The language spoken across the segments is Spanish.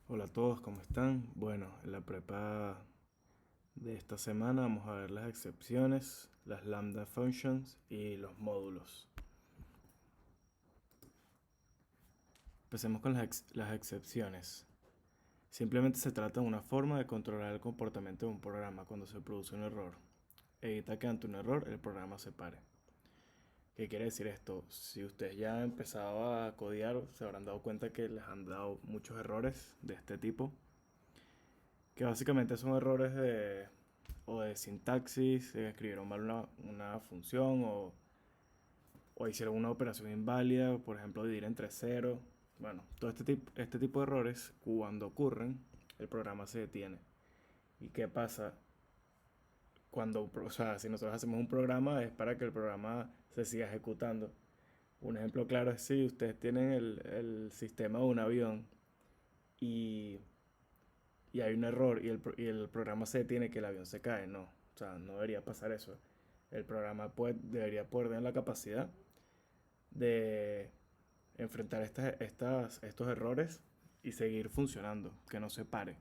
Hola a todos, ¿cómo están? Bueno, en la prepa de esta semana vamos a ver las excepciones, las lambda functions y los módulos. Empecemos con las excepciones. Simplemente se trata de una forma de controlar el comportamiento de un programa cuando se produce un error. Evita que ante un error el programa se pare. ¿Qué quiere decir esto? Si ustedes ya han empezado a codear, se habrán dado cuenta que les han dado muchos errores de este tipo, que básicamente son errores de sintaxis, escribieron mal una función o hicieron una operación inválida, por ejemplo, dividir entre cero. Bueno, todo este tipo de errores, cuando ocurren, el programa se detiene. ¿Y qué pasa? O sea, si nosotros hacemos un programa es para que el programa se siga ejecutando. Un ejemplo claro es si ustedes tienen el sistema de un avión y y hay un error y el programa se detiene, que el avión se cae. No, o sea, no debería pasar eso. El programa debería poder tener la capacidad de enfrentar estos errores y seguir funcionando, que no se pare.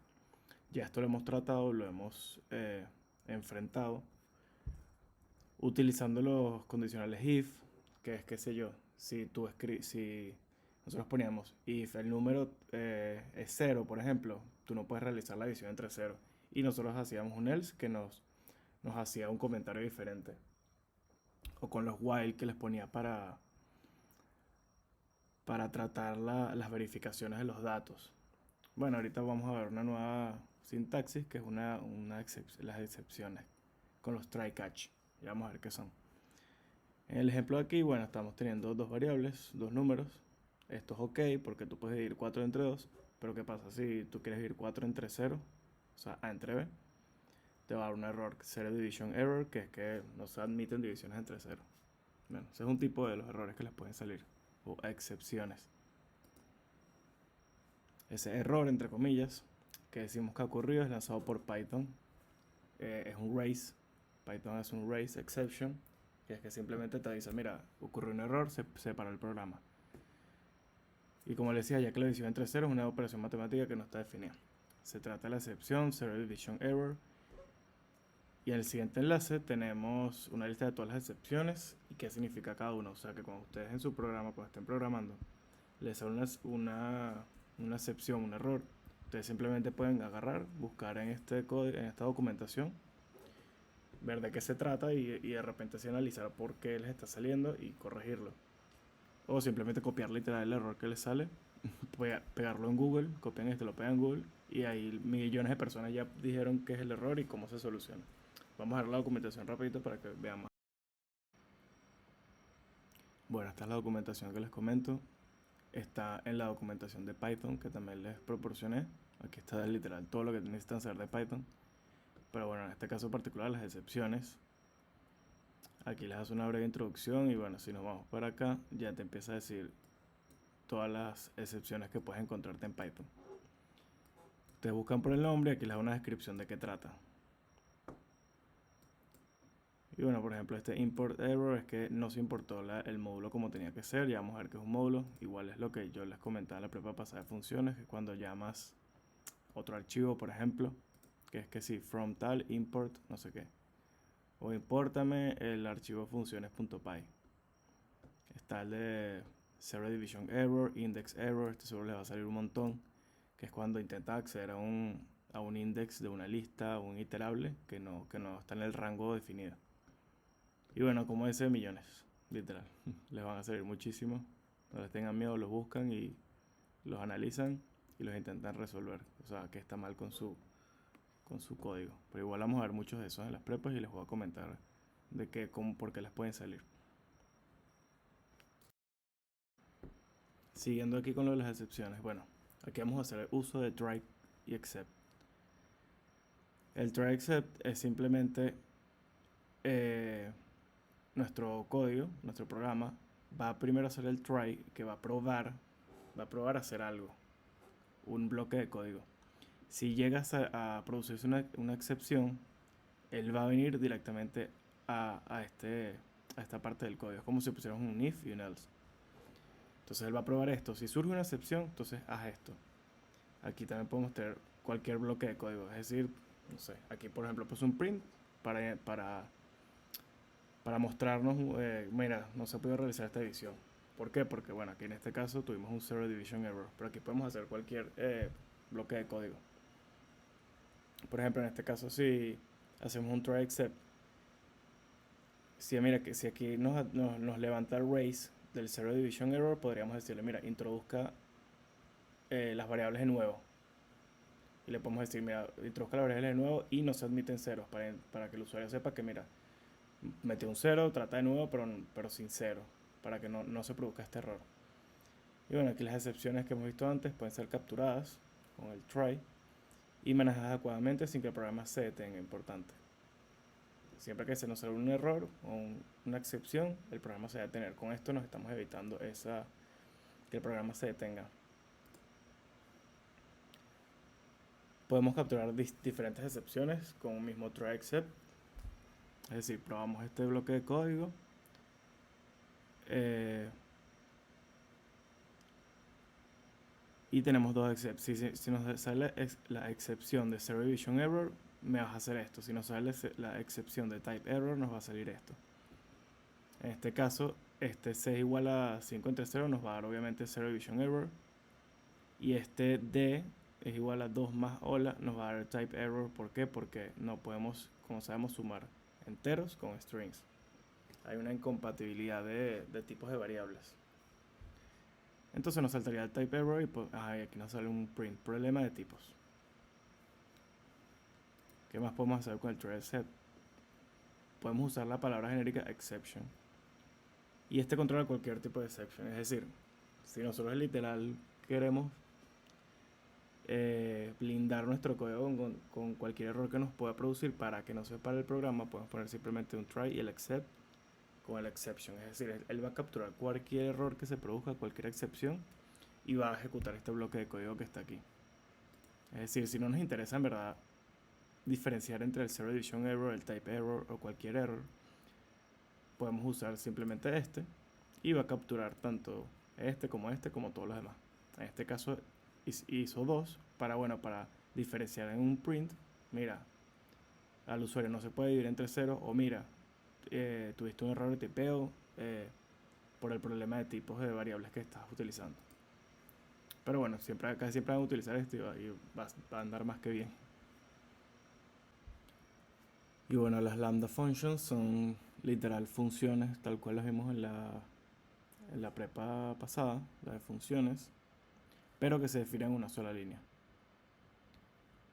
Ya esto lo hemos tratado, lo hemos enfrentado utilizando los condicionales if, que es, qué sé yo, si nosotros poníamos if el número es cero, por ejemplo, tú no puedes realizar la división entre cero. Y nosotros hacíamos un else que nos hacía un comentario diferente. O con los while que les ponía para tratar las verificaciones de los datos. Bueno, ahorita vamos a ver una nueva sintaxis que es las excepciones con los try catch. Ya vamos a ver qué son. En el ejemplo de aquí, bueno, estamos teniendo dos variables, dos números. Esto es ok porque tú puedes dividir 4 entre 2. Pero ¿qué pasa si tú quieres dividir 4 entre cero? O sea, A entre B. Te va a dar un error, zero division error, que es que no se admiten divisiones entre cero. Bueno, ese es un tipo de los errores que les pueden salir. O excepciones. Ese error, entre comillas, que decimos que ha ocurrido es lanzado por Python. Es un race. Python es un race exception, que es que simplemente te avisa, mira, ocurrió un error, se paró el programa. Y como les decía, ya que la división entre ceros es una operación matemática que no está definida. Se trata de la excepción, zero division error. Y en el siguiente enlace tenemos una lista de todas las excepciones y qué significa cada uno. O sea que cuando ustedes en su programa, cuando estén programando, les sale una excepción, un error, ustedes simplemente pueden agarrar, buscar en en esta documentación, ver de qué se trata y de repente así analizar por qué les está saliendo y corregirlo. O simplemente copiar literal el error que les sale, pegarlo en Google, copian lo pegan en Google y ahí millones de personas ya dijeron qué es el error y cómo se soluciona. Vamos a ver la documentación rapidito para que veamos. Bueno, esta es la documentación que les comento. Está en la documentación de Python que también les proporcioné. Aquí está literal todo lo que necesitan saber de Python. Pero bueno, en este caso particular, las excepciones. Aquí les hace una breve introducción y bueno, si nos vamos para acá, ya te empieza a decir todas las excepciones que puedes encontrarte en Python. Ustedes buscan por el nombre y aquí les da una descripción de qué trata. Y bueno, por ejemplo, este import error es que no se importó el módulo como tenía que ser. Ya vamos a ver que es un módulo. Igual es lo que yo les comentaba en la prueba pasada de funciones, que cuando llamas otro archivo, por ejemplo, que es que si from tal import no sé qué. O importame el archivo funciones.py. Está el de zero division error, index error, este seguro les va a salir un montón, que es cuando intentas acceder a un index de una lista, un iterable, que no está en el rango definido. Y bueno, como ese, millones, literal. Les van a salir muchísimo. No les tengan miedo, los buscan y los analizan y los intentan resolver. O sea, que está mal con su código. Pero igual vamos a ver muchos de esos en las prepas y les voy a comentar por qué les pueden salir. Siguiendo aquí con lo de las excepciones. Bueno, aquí vamos a hacer uso de try y except. El try except es simplemente eh, nuestro código, nuestro programa, va primero a hacer el try, que va a probar hacer algo, un bloque de código. Si llegas a producirse una excepción, él va a venir directamente a esta parte del código. Es como si pusieras un if y un else. Entonces él va a probar esto. Si surge una excepción, entonces haz esto. aquí también podemos tener cualquier bloque de código. Es decir, no sé, aquí por ejemplo puse un print para mostrarnos, mira, no se puede realizar esta edición. ¿Por qué? Porque bueno, aquí en este caso tuvimos un zero division error, pero aquí podemos hacer cualquier bloque de código. Por ejemplo, en este caso si hacemos un try except, si mira que si aquí nos levanta el raise del zero division error, podríamos decirle, mira, introduzca las variables de nuevo. Y le podemos decir, mira, introduzca las variables de nuevo y no se admiten ceros para que el usuario sepa que, mira, metió un cero, trata de nuevo, pero sin cero, para que no se produzca este error. Y bueno, aquí las excepciones que hemos visto antes pueden ser capturadas con el try y manejadas adecuadamente sin que el programa se detenga, importante. Siempre que se nos salga un error o una excepción, el programa se va a detener. Con esto nos estamos evitando que el programa se detenga. Podemos capturar diferentes excepciones con un mismo try except. Es decir, probamos este bloque de código. Y tenemos dos excepciones. Si nos sale la excepción de zero division error, me vas a hacer esto. Si nos sale la excepción de type error, nos va a salir esto. En este caso, este 6 igual a 5 entre 0 nos va a dar obviamente zero division error. Y este D es igual a 2 más hola nos va a dar type error. ¿Por qué? Porque no podemos, como sabemos, sumar enteros con strings. Hay una incompatibilidad de tipos de variables. Entonces nos saltaría el type error y pues, aquí nos sale un print, problema de tipos. ¿Qué más podemos hacer con el try except? Podemos usar la palabra genérica exception. Y este controla cualquier tipo de exception. Es decir, si nosotros literal queremos blindar nuestro código con cualquier error que nos pueda producir para que no se pare el programa, podemos poner simplemente un try y el except con el exception. Es decir, él va a capturar cualquier error que se produzca, cualquier excepción, y va a ejecutar este bloque de código que está aquí. Es decir, si no nos interesa en verdad diferenciar entre el zero division error, el type error o cualquier error, podemos usar simplemente este y va a capturar tanto este como todos los demás. En este caso hizo dos para diferenciar en un print. Mira, al usuario no se puede dividir entre ceros, o mira, tuviste un error de tipeo por el problema de tipos de variables que estás utilizando. Pero bueno, casi siempre van a utilizar esto y va a andar más que bien. Y bueno, las lambda functions son literal funciones, tal cual las vimos en la prepa pasada, la de funciones, pero que se definen en una sola línea.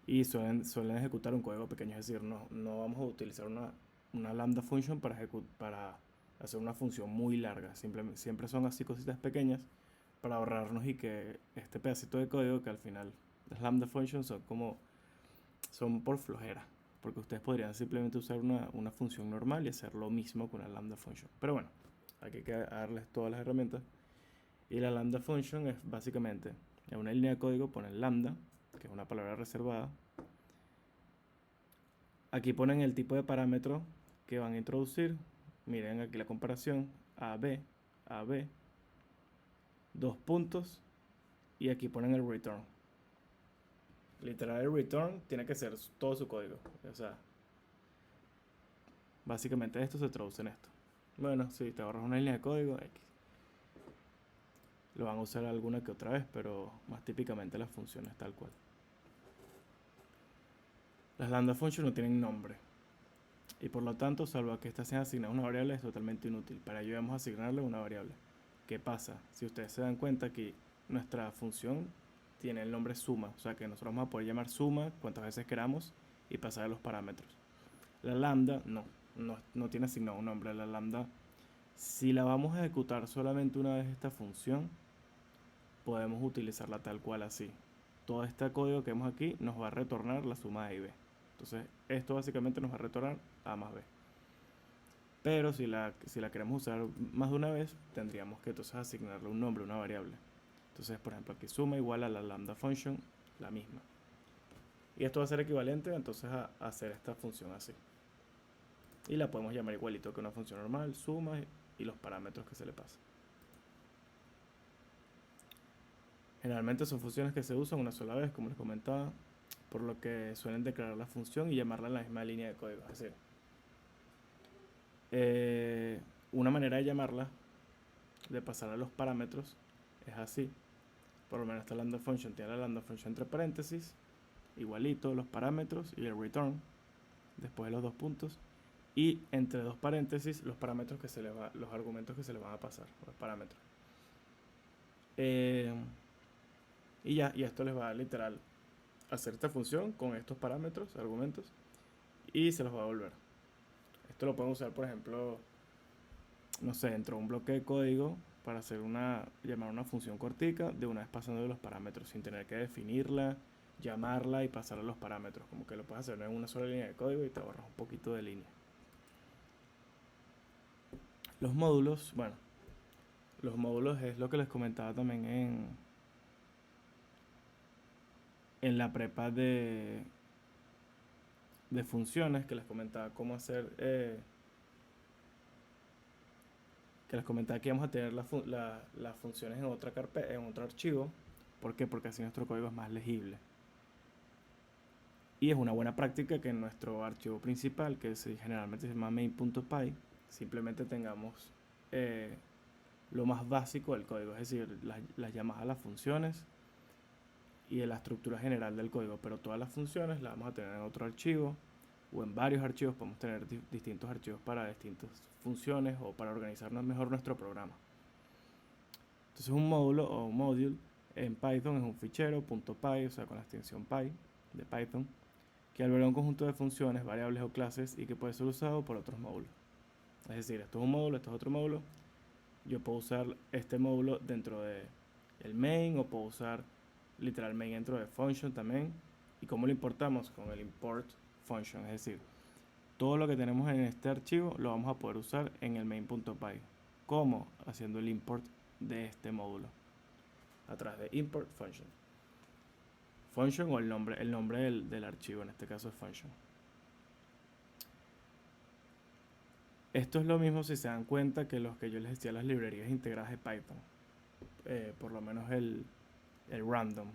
Y suelen ejecutar un código pequeño, es decir, no vamos a utilizar una lambda function para hacer una función muy larga. Siempre son así cositas pequeñas para ahorrarnos y que este pedacito de código, que al final las lambda functions son por flojera, porque ustedes podrían simplemente usar una función normal y hacer lo mismo con una lambda function. Pero bueno, aquí hay que darles todas las herramientas. Y la lambda function es básicamente en una línea de código ponen lambda, que es una palabra reservada. Aquí ponen el tipo de parámetro que van a introducir. Miren aquí la comparación, AB, dos puntos, y aquí ponen el return. Literal, el return tiene que ser todo su código. O sea, básicamente esto se traduce en esto. Bueno, si te ahorras una línea de código, lo van a usar alguna que otra vez, pero más típicamente las funciones tal cual. Las lambda functions no tienen nombre, y por lo tanto, salvo que estas sean asignadas a una variable, es totalmente inútil. Para ello debemos asignarle una variable. ¿Qué pasa? Si ustedes se dan cuenta que nuestra función tiene el nombre suma, o sea que nosotros vamos a poder llamar suma cuantas veces queramos y pasar a los parámetros. La lambda no tiene asignado un nombre. La lambda, si la vamos a ejecutar solamente una vez esta función, podemos utilizarla tal cual así. Todo este código que vemos aquí nos va a retornar la suma A y B. Entonces esto básicamente nos va a retornar A más B. Pero si la queremos usar más de una vez, tendríamos que entonces asignarle un nombre, una variable. Entonces, por ejemplo, aquí suma igual a la lambda function, la misma. Y esto va a ser equivalente entonces a hacer esta función así. Y la podemos llamar igualito que una función normal, suma y los parámetros que se le pasan. Generalmente son funciones que se usan una sola vez, como les comentaba, por lo que suelen declarar la función y llamarla en la misma línea de código. Es decir, una manera de llamarla, de pasar a los parámetros, es así. Por lo menos esta lambda function tiene la lambda function entre paréntesis, igualito, los parámetros y el return, después de los dos puntos, y entre dos paréntesis los parámetros que se le va, los argumentos que se le van a pasar, los parámetros. Y ya, y esto les va a literal hacer esta función con estos parámetros, argumentos, y se los va a devolver. Esto lo pueden usar, por ejemplo, no sé, dentro de un bloque de código para hacer llamar una función cortica de una vez pasando de los parámetros sin tener que definirla, llamarla y pasar a los parámetros. Como que lo puedes hacer en una sola línea de código y te ahorras un poquito de línea. Los módulos, bueno, los módulos es lo que les comentaba también en la prepa de funciones, que les comentaba cómo hacer, que les comentaba que íbamos a tener las funciones en otra carpeta, en otro archivo. ¿Por qué? Porque así nuestro código es más legible. Y es una buena práctica que en nuestro archivo principal, que generalmente se llama main.py, simplemente tengamos lo más básico del código, es decir, las llamadas a las funciones y de la estructura general del código, pero todas las funciones las vamos a tener en otro archivo o en varios archivos. Podemos tener distintos archivos para distintas funciones o para organizarnos mejor nuestro programa. Entonces un módulo o un module en Python es un fichero .py, o sea, con la extensión py de Python, que alberga un conjunto de funciones, variables o clases y que puede ser usado por otros módulos. Es decir, esto es un módulo, esto es otro módulo. Yo puedo usar este módulo dentro de el main o puedo usar literal main dentro de function también. ¿Y cómo lo importamos? Con el import function, es decir, todo lo que tenemos en este archivo lo vamos a poder usar en el main.py. ¿Cómo? Haciendo el import de este módulo a través de import function. Function o el nombre del archivo, en este caso es function. Esto es lo mismo si se dan cuenta que los que yo les decía, las librerías integradas de Python. Por lo menos el random.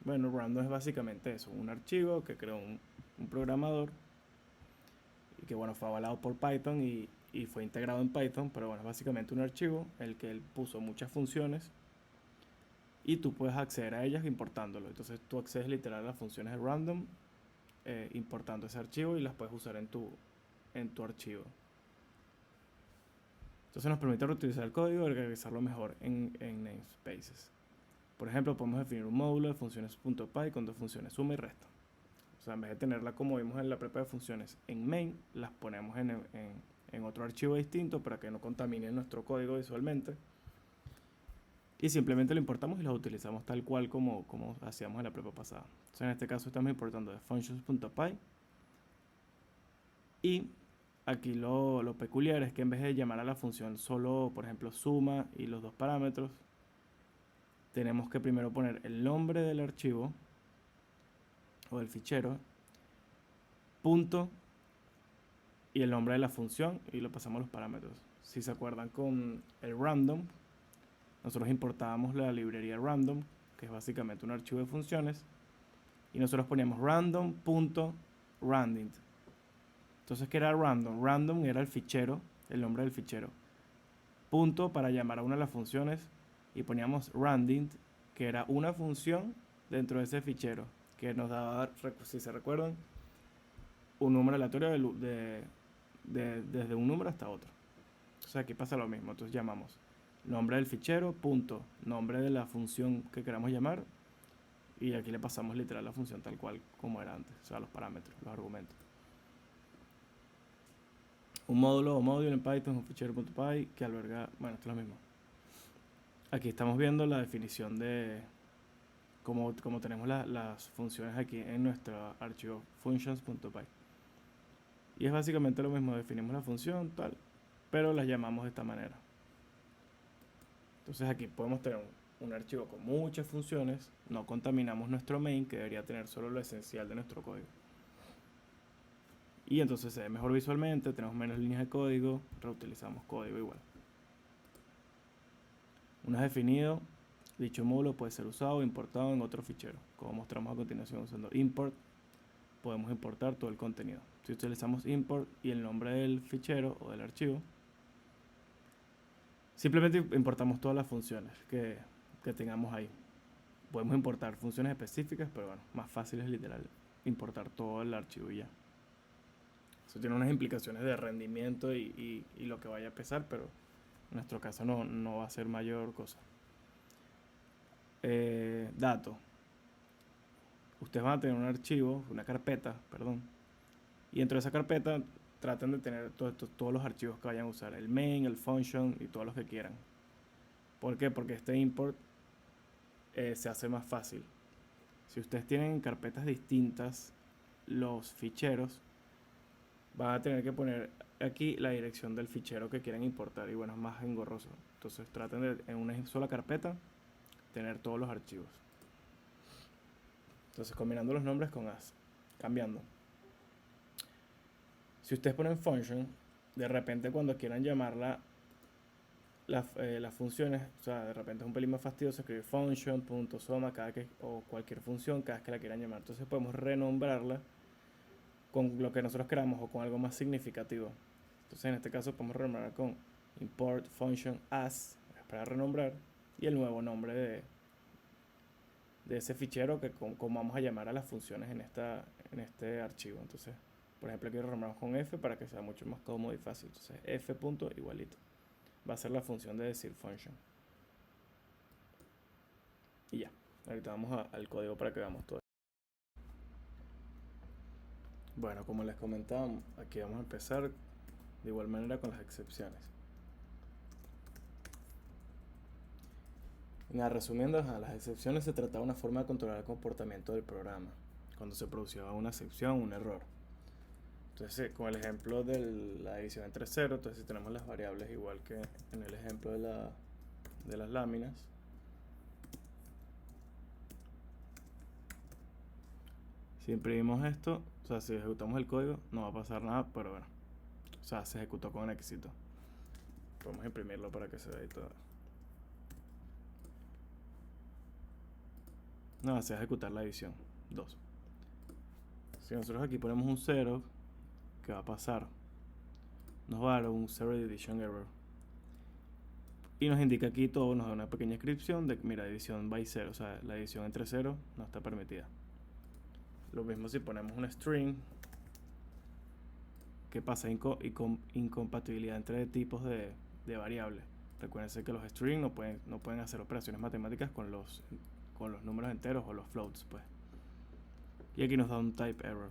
Bueno, random es básicamente eso, un archivo que creó un programador y que bueno, fue avalado por Python y fue integrado en Python, pero bueno, es básicamente un archivo en el que él puso muchas funciones y tú puedes acceder a ellas importándolo. Entonces tú accedes literal a las funciones de random importando ese archivo y las puedes usar en tu archivo. Entonces nos permite reutilizar el código y organizarlo mejor en namespaces. Por ejemplo, podemos definir un módulo de funciones.py con dos funciones, suma y resta. O sea, en vez de tenerla como vimos en la prepa de funciones en main, las ponemos en otro archivo distinto para que no contamine nuestro código visualmente. Y simplemente lo importamos y lo utilizamos tal cual como hacíamos en la prepa pasada. Entonces en este caso estamos importando de functions.py. Y aquí lo peculiar es que en vez de llamar a la función solo, por ejemplo, suma y los dos parámetros, tenemos que primero poner el nombre del archivo o del fichero, punto y el nombre de la función y lo pasamos a los parámetros. Si se acuerdan con el random, nosotros importábamos la librería random, que es básicamente un archivo de funciones, y nosotros poníamos random.randint. Entonces, ¿qué era random? Random era el fichero, el nombre del fichero. Punto para llamar a una de las funciones y poníamos randint, que era una función dentro de ese fichero, que nos daba, si se recuerdan, un número aleatorio desde un número hasta otro. Entonces aquí pasa lo mismo. Entonces llamamos nombre del fichero, punto, nombre de la función que queramos llamar, y aquí le pasamos literal la función tal cual como era antes, o sea, los parámetros, los argumentos. Un módulo o módulo en Python es un fichero.py que alberga, bueno, esto es lo mismo. Aquí estamos viendo la definición de cómo tenemos las funciones aquí en nuestro archivo functions.py. Y es básicamente lo mismo, definimos la función tal, pero la llamamos de esta manera. Entonces aquí podemos tener un archivo con muchas funciones, no contaminamos nuestro main, que debería tener solo lo esencial de nuestro código. Y entonces se ve mejor visualmente, tenemos menos líneas de código, reutilizamos código igual. Una vez definido Dicho módulo puede ser usado o importado en otro fichero. Como mostramos a continuación usando import, podemos importar todo el contenido. Si utilizamos import y el nombre del fichero o del archivo, simplemente importamos todas las funciones que tengamos ahí. Podemos importar funciones específicas, pero bueno, más fácil es literal importar todo el archivo y ya. Eso tiene unas implicaciones de rendimiento y lo que vaya a pesar, pero en nuestro caso no va a ser mayor cosa. Datos. Ustedes van a tener un archivo, una carpeta, perdón. Y dentro de esa carpeta traten de tener todos los archivos que vayan a usar. El main, el function y todos los que quieran. ¿Por qué? Porque este import se hace más fácil. Si ustedes tienen carpetas distintas, los ficheros, van a tener que poner aquí la dirección del fichero que quieren importar. Y bueno, es más engorroso. Entonces traten de en una sola carpeta tener todos los archivos. Entonces combinando los nombres con as, cambiando. Si ustedes ponen function, de repente cuando quieran llamarla las funciones, o sea, de repente es un pelín más fastidioso escribir function.soma o cualquier función cada vez que la quieran llamar. Entonces podemos renombrarla con lo que nosotros queramos o con algo más significativo. Entonces en este caso podemos renombrar con import function as para renombrar y el nuevo nombre de ese fichero que como vamos a llamar a las funciones en este archivo. Entonces, por ejemplo, aquí lo renombramos con f para que sea mucho más cómodo y fácil. Entonces f punto igualito va a ser la función de decir function. Y ya, ahorita vamos al código para que veamos todo. Bueno, como les comentaba, aquí vamos a empezar de igual manera con las excepciones. Resumiendo, las excepciones se trata de una forma de controlar el comportamiento del programa cuando se producía una excepción, un error. Entonces, con el ejemplo de la división entre cero, entonces si tenemos las variables igual que en el ejemplo de las láminas, si imprimimos esto, o sea, si ejecutamos el código, no va a pasar nada, pero bueno, o sea, se ejecutó con éxito. Podemos imprimirlo para que se vea y todo. No, se va a ejecutar la división 2. Si nosotros aquí ponemos un 0, ¿qué va a pasar? Nos va a dar un zero division error. Y nos indica aquí todo, nos da una pequeña descripción de que, mira, división by 0, o sea, la división entre 0 no está permitida. Lo mismo si ponemos un string, ¿qué pasa? Incompatibilidad entre tipos de variables. Recuérdense que los strings no pueden hacer operaciones matemáticas con los números enteros o los floats, pues. Y aquí nos da un type error.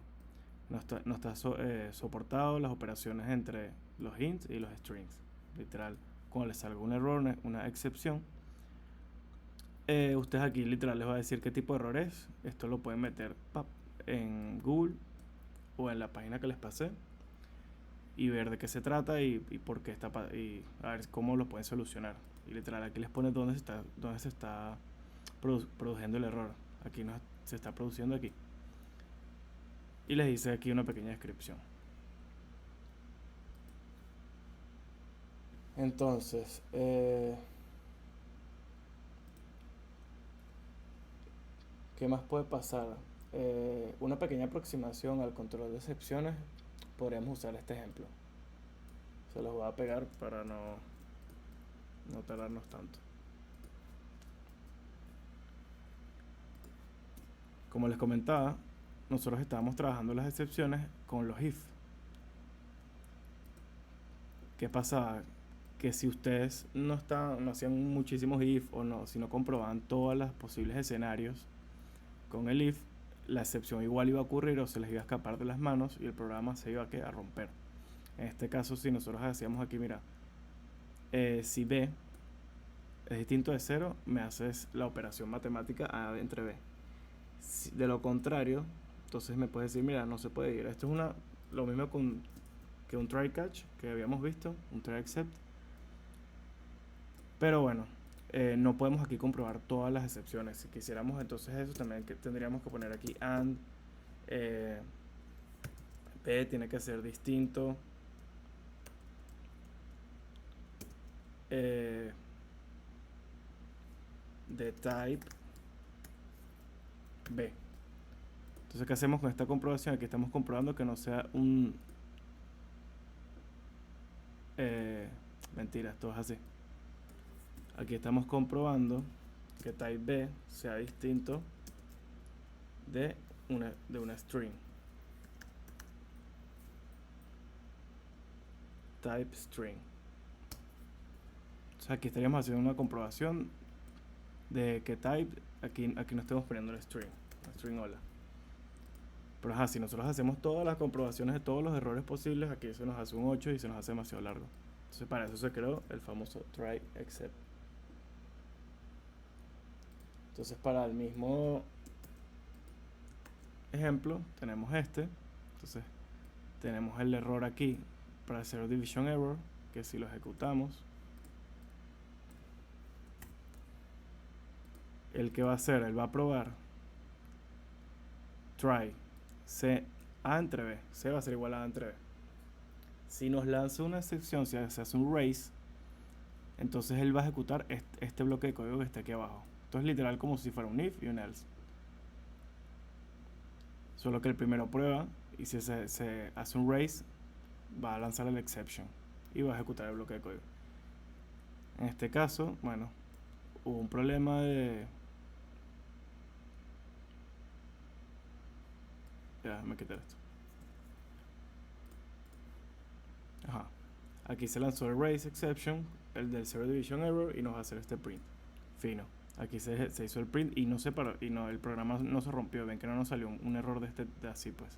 No está soportado las operaciones entre los ints y los strings. Literal, cuando les salga un error, una excepción, ustedes aquí literal les va a decir qué tipo de error es. Esto lo pueden meter en Google o en la página que les pasé y ver de qué se trata y por qué está y a ver cómo lo pueden solucionar. Y literal aquí les pone dónde se está produciendo el error. Aquí no se está produciendo aquí. Y les dice aquí una pequeña descripción. Entonces, ¿qué más puede pasar? Una pequeña aproximación al control de excepciones, podríamos usar este ejemplo. Se los voy a pegar para no tardarnos tanto. Como les comentaba, nosotros estábamos trabajando las excepciones con los if. ¿Qué pasa? Que si ustedes no hacían muchísimos if o si no comprobaban todos los posibles escenarios con el if, la excepción igual iba a ocurrir o se les iba a escapar de las manos y el programa se iba a romper. En este caso, si nosotros hacíamos aquí, mira, si b es distinto de 0, me haces la operación matemática a entre b. De lo contrario, entonces me puedes decir, mira, no se puede ir. Esto es lo mismo que un try catch que habíamos visto, un try except. Pero bueno, no podemos aquí comprobar todas las excepciones. Si quisiéramos entonces eso, también tendríamos que poner aquí and b tiene que ser distinto de type B. Entonces, ¿qué hacemos con esta comprobación? Aquí estamos comprobando que no sea un... mentira, esto es así. Aquí estamos comprobando que type B sea distinto de una string. Type string. O sea, aquí estaríamos haciendo una comprobación de que type, aquí no estamos poniendo el string hola. Pero ajá, si nosotros hacemos todas las comprobaciones de todos los errores posibles, aquí se nos hace un 8 y se nos hace demasiado largo. Entonces para eso se creó el famoso try except. Entonces para el mismo ejemplo tenemos este. Entonces tenemos el error aquí para el zero division error, que si lo ejecutamos, el que va a hacer, él va a probar try C A entre B, C va a ser igual a A entre B. Si nos lanza una excepción, si se hace un raise, entonces él va a ejecutar este bloque de código que está aquí abajo. Esto es literal como si fuera un if y un else. Solo que el primero prueba y si se hace un raise, va a lanzar el exception y va a ejecutar el bloque de código. En este caso, bueno, hubo un problema de... Ya, me quité esto. Ajá. Aquí se lanzó el raise exception, el del zero division error, y nos va a hacer este print. Fino. Aquí se hizo el print y no se paró, y no, el programa no se rompió. Ven que no nos salió un error de así, pues.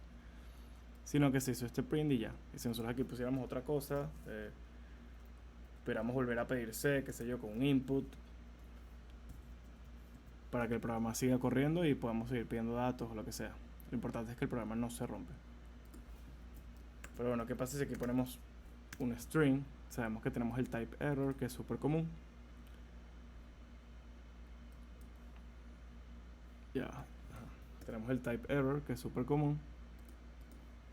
Sino que se hizo este print y ya. Y si nosotros aquí pusiéramos otra cosa, esperamos volver a pedir C, qué sé yo, con un input, para que el programa siga corriendo y podamos seguir pidiendo datos o lo que sea. Lo importante es que el programa no se rompe. Pero bueno, ¿qué pasa si aquí ponemos un string? Sabemos que tenemos el type error, que es súper común. Ya, tenemos el type error, que es súper común.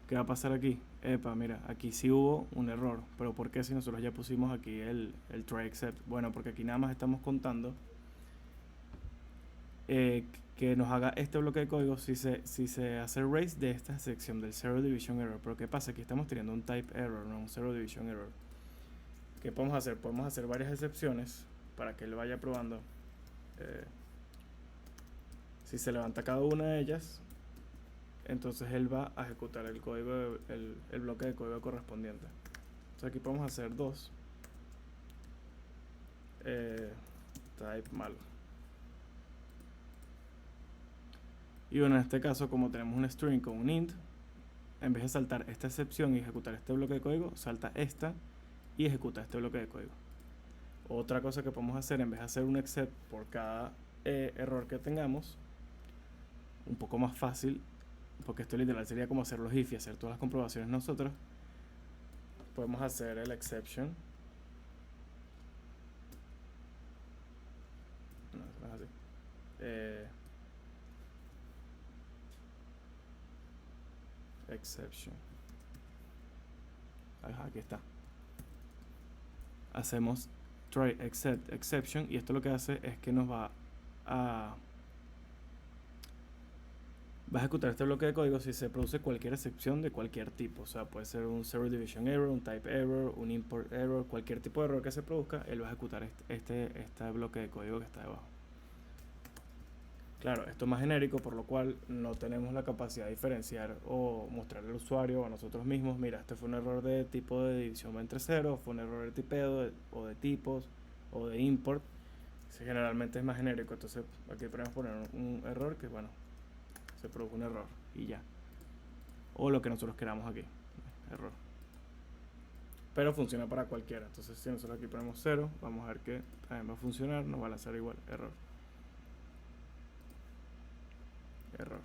¿Qué va a pasar aquí? Epa, mira, aquí sí hubo un error. Pero ¿por qué si nosotros ya pusimos aquí el try except? Bueno, porque aquí nada más estamos contando que nos haga este bloque de código si se hace raise de esta sección del zero division error. Pero ¿qué pasa? Aquí estamos teniendo un type error, no un zero division error. ¿Qué podemos hacer? Podemos hacer varias excepciones para que él vaya probando. Si se levanta cada una de ellas, entonces él va a ejecutar el código, el bloque de código correspondiente. Entonces aquí podemos hacer dos. Type malo. Y bueno, en este caso, como tenemos un string con un int, en vez de saltar esta excepción y ejecutar este bloque de código, salta esta y ejecuta este bloque de código. Otra cosa que podemos hacer, en vez de hacer un except por cada error que tengamos, un poco más fácil, porque esto literal sería como hacer los if y hacer todas las comprobaciones nosotros, podemos hacer el exception. No es así. Exception. Ajá, aquí está. Hacemos try except exception y esto lo que hace es que nos va a ejecutar este bloque de código si se produce cualquier excepción de cualquier tipo. O sea, puede ser un zero division error, un type error, un import error, cualquier tipo de error que se produzca, él va a ejecutar este bloque de código que está debajo. Claro, esto es más genérico, por lo cual no tenemos la capacidad de diferenciar o mostrarle al usuario o a nosotros mismos, mira, este fue un error de tipo de división entre cero, fue un error de tipeo o de tipos o de import. Generalmente es más genérico, entonces aquí podemos poner un error que, bueno, se produjo un error y ya. O lo que nosotros queramos aquí, error. Pero funciona para cualquiera, entonces si nosotros aquí ponemos 0, vamos a ver que también va a funcionar, nos va a lanzar igual, error. Error.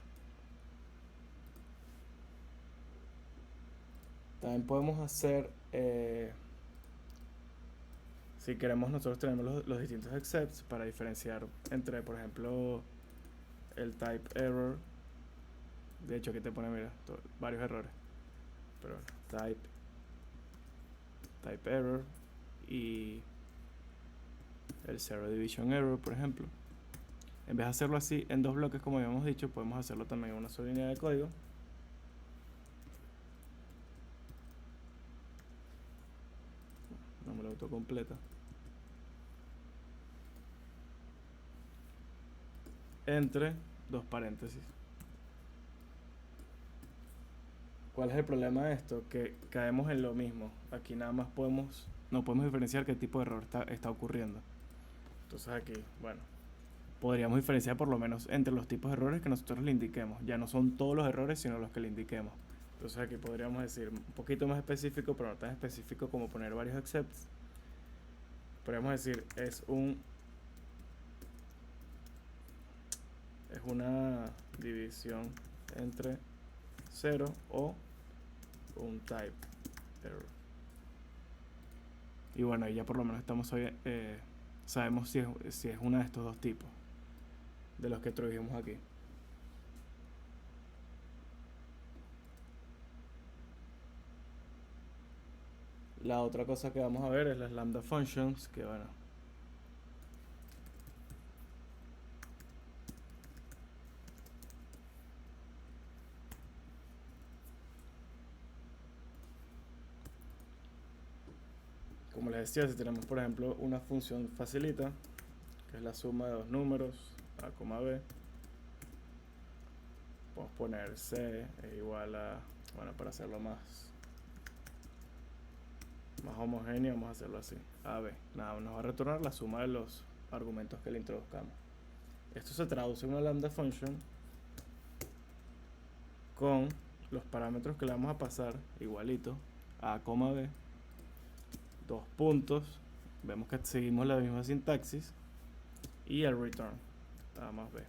También podemos hacer, si queremos, nosotros tenemos los distintos excepts para diferenciar entre, por ejemplo, el type error. De hecho, aquí te pone, mira, varios errores. Pero type error y el zero division error, por ejemplo. En vez de hacerlo así en dos bloques como habíamos dicho, podemos hacerlo también en una sola línea de código. No me lo autocompleta. Entre dos paréntesis. ¿Cuál es el problema de esto? Que caemos en lo mismo. Aquí nada más no podemos diferenciar qué tipo de error está ocurriendo. Entonces aquí, bueno, podríamos diferenciar por lo menos entre los tipos de errores que nosotros le indiquemos. Ya no son todos los errores, sino los que le indiquemos. Entonces aquí podríamos decir un poquito más específico, pero no tan específico como poner varios excepts. Podríamos decir, es una división entre 0 o un type error. Y bueno, ahí ya por lo menos sabemos si es uno de estos dos tipos de los que introdujimos aquí. La otra cosa que vamos a ver es las lambda functions, que bueno, como les decía, si tenemos por ejemplo una función facilita, que es la suma de dos números, a, b, podemos poner c es igual a, bueno, para hacerlo más homogéneo, vamos a hacerlo así, ab, nada, nos va a retornar la suma de los argumentos que le introduzcamos. Esto se traduce en una lambda function con los parámetros que le vamos a pasar, igualito, a, b, dos puntos, vemos que seguimos la misma sintaxis, y el return, a más b.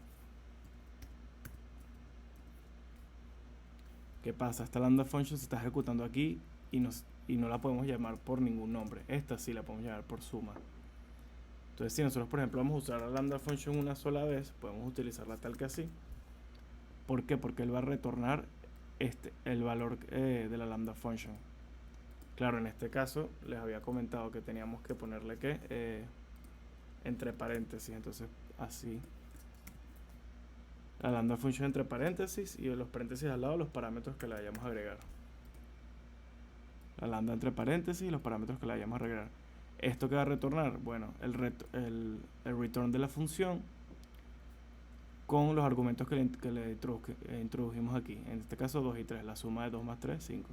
¿Qué pasa? Esta lambda function se está ejecutando aquí y no la podemos llamar por ningún nombre. Esta sí la podemos llamar por suma. Entonces, si nosotros, por ejemplo, vamos a usar la lambda function una sola vez, podemos utilizarla tal que así. ¿Por qué? Porque él va a retornar el valor de la lambda function. Claro, en este caso les había comentado que teníamos que ponerle entre paréntesis. Entonces, así. La lambda function entre paréntesis y en los paréntesis al lado los parámetros que le vayamos a agregar. La lambda entre paréntesis y los parámetros que le vayamos a agregar. ¿Esto que va a retornar? Bueno, el return de la función con los argumentos que le introdujimos aquí. En este caso 2 y 3, la suma de 2 más 3, 5.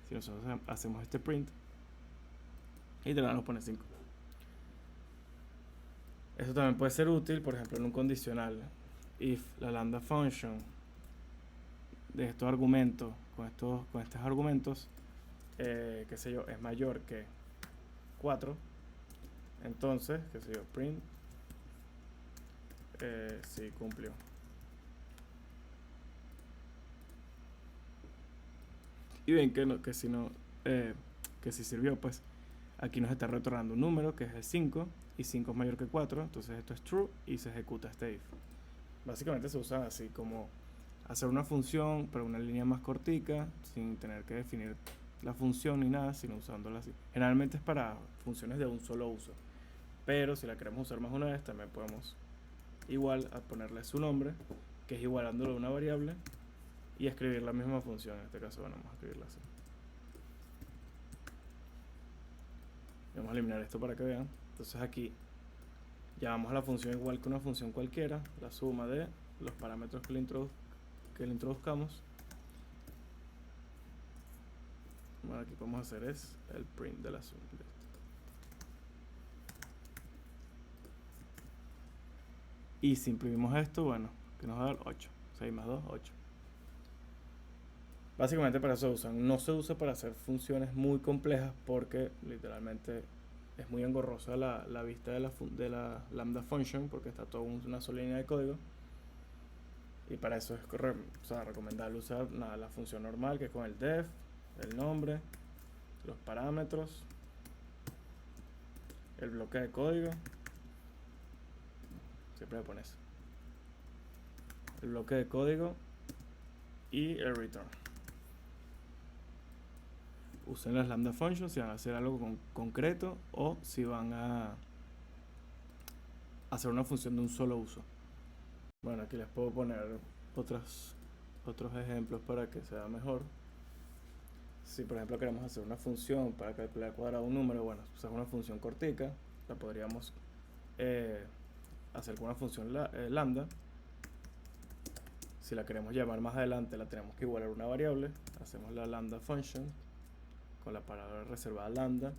Si nosotros hacemos este print, y de la nos pone 5. Esto también puede ser útil, por ejemplo, en un condicional. If la lambda function de estos argumentos, con estos argumentos, qué sé yo, es mayor que 4, entonces, qué sé yo, print sí cumplió. Y ven que si sirvió, pues aquí nos está retornando un número que es el 5 y 5 es mayor que 4, entonces esto es true y se ejecuta este if. Básicamente se usa así como hacer una función pero una línea más cortica sin tener que definir la función ni nada, sino usándola así. Generalmente es para funciones de un solo uso, pero si la queremos usar más una vez también podemos igual a ponerle su nombre, que es igualándolo a una variable, y escribir la misma función. En este caso, bueno, vamos a escribirla así. Vamos a eliminar esto para que vean. Entonces aquí llamamos a la función igual que una función cualquiera, la suma de los parámetros que le introduzcamos. Bueno, aquí podemos hacer es el print de la suma. Y si imprimimos esto, bueno, que nos va a dar 8. 6 más 2, 8. Básicamente para eso se usan. No se usa para hacer funciones muy complejas porque literalmente es muy engorrosa la vista de la lambda function, porque está toda una sola línea de código. Y para eso es recomendable usar la función normal, que es con el def, el nombre, los parámetros, el bloque de código. Siempre le pones el bloque de código y el return. Usen las lambda functions si van a hacer algo concreto o si van a hacer una función de un solo uso. Bueno, aquí les puedo poner otros ejemplos para que sea mejor. Si por ejemplo queremos hacer una función para calcular cuadrado un número, bueno, pues es una función cortica, la podríamos eh, hacer con una función lambda. Si la queremos llamar más adelante, la tenemos que igualar a una variable. Hacemos la lambda function con la palabra reservada lambda.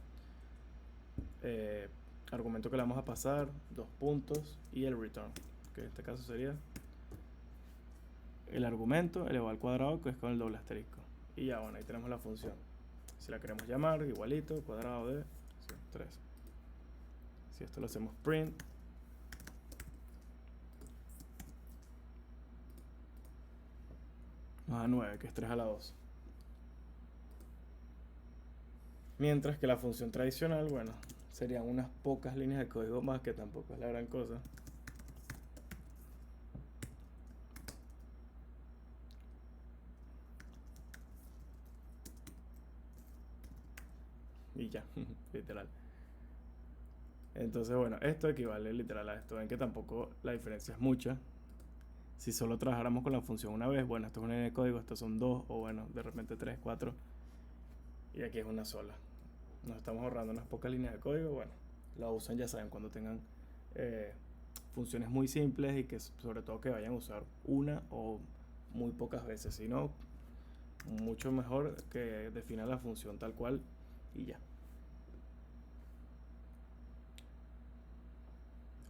eh, Argumento que le vamos a pasar, 2 puntos y el return, que en este caso sería el argumento elevado al cuadrado, que es con el doble asterisco. Y ya, bueno, ahí tenemos la función. Si la queremos llamar, igualito, cuadrado de 3. Si esto lo hacemos print, nos da 9, que es 3 a la 2. Mientras que la función tradicional, bueno, serían unas pocas líneas de código más, que tampoco es la gran cosa. Y ya, literal. Entonces, bueno, esto equivale literal a esto. Ven que tampoco la diferencia es mucha. Si solo trabajáramos con la función una vez, bueno, esto es una línea de código, estos son 2, o bueno, de repente 3, 4. Y aquí es una sola. Nos estamos ahorrando unas pocas líneas de código. Bueno, la usan, ya saben, cuando tengan funciones muy simples y que sobre todo que vayan a usar una o muy pocas veces. Si no, mucho mejor que definan la función tal cual y ya.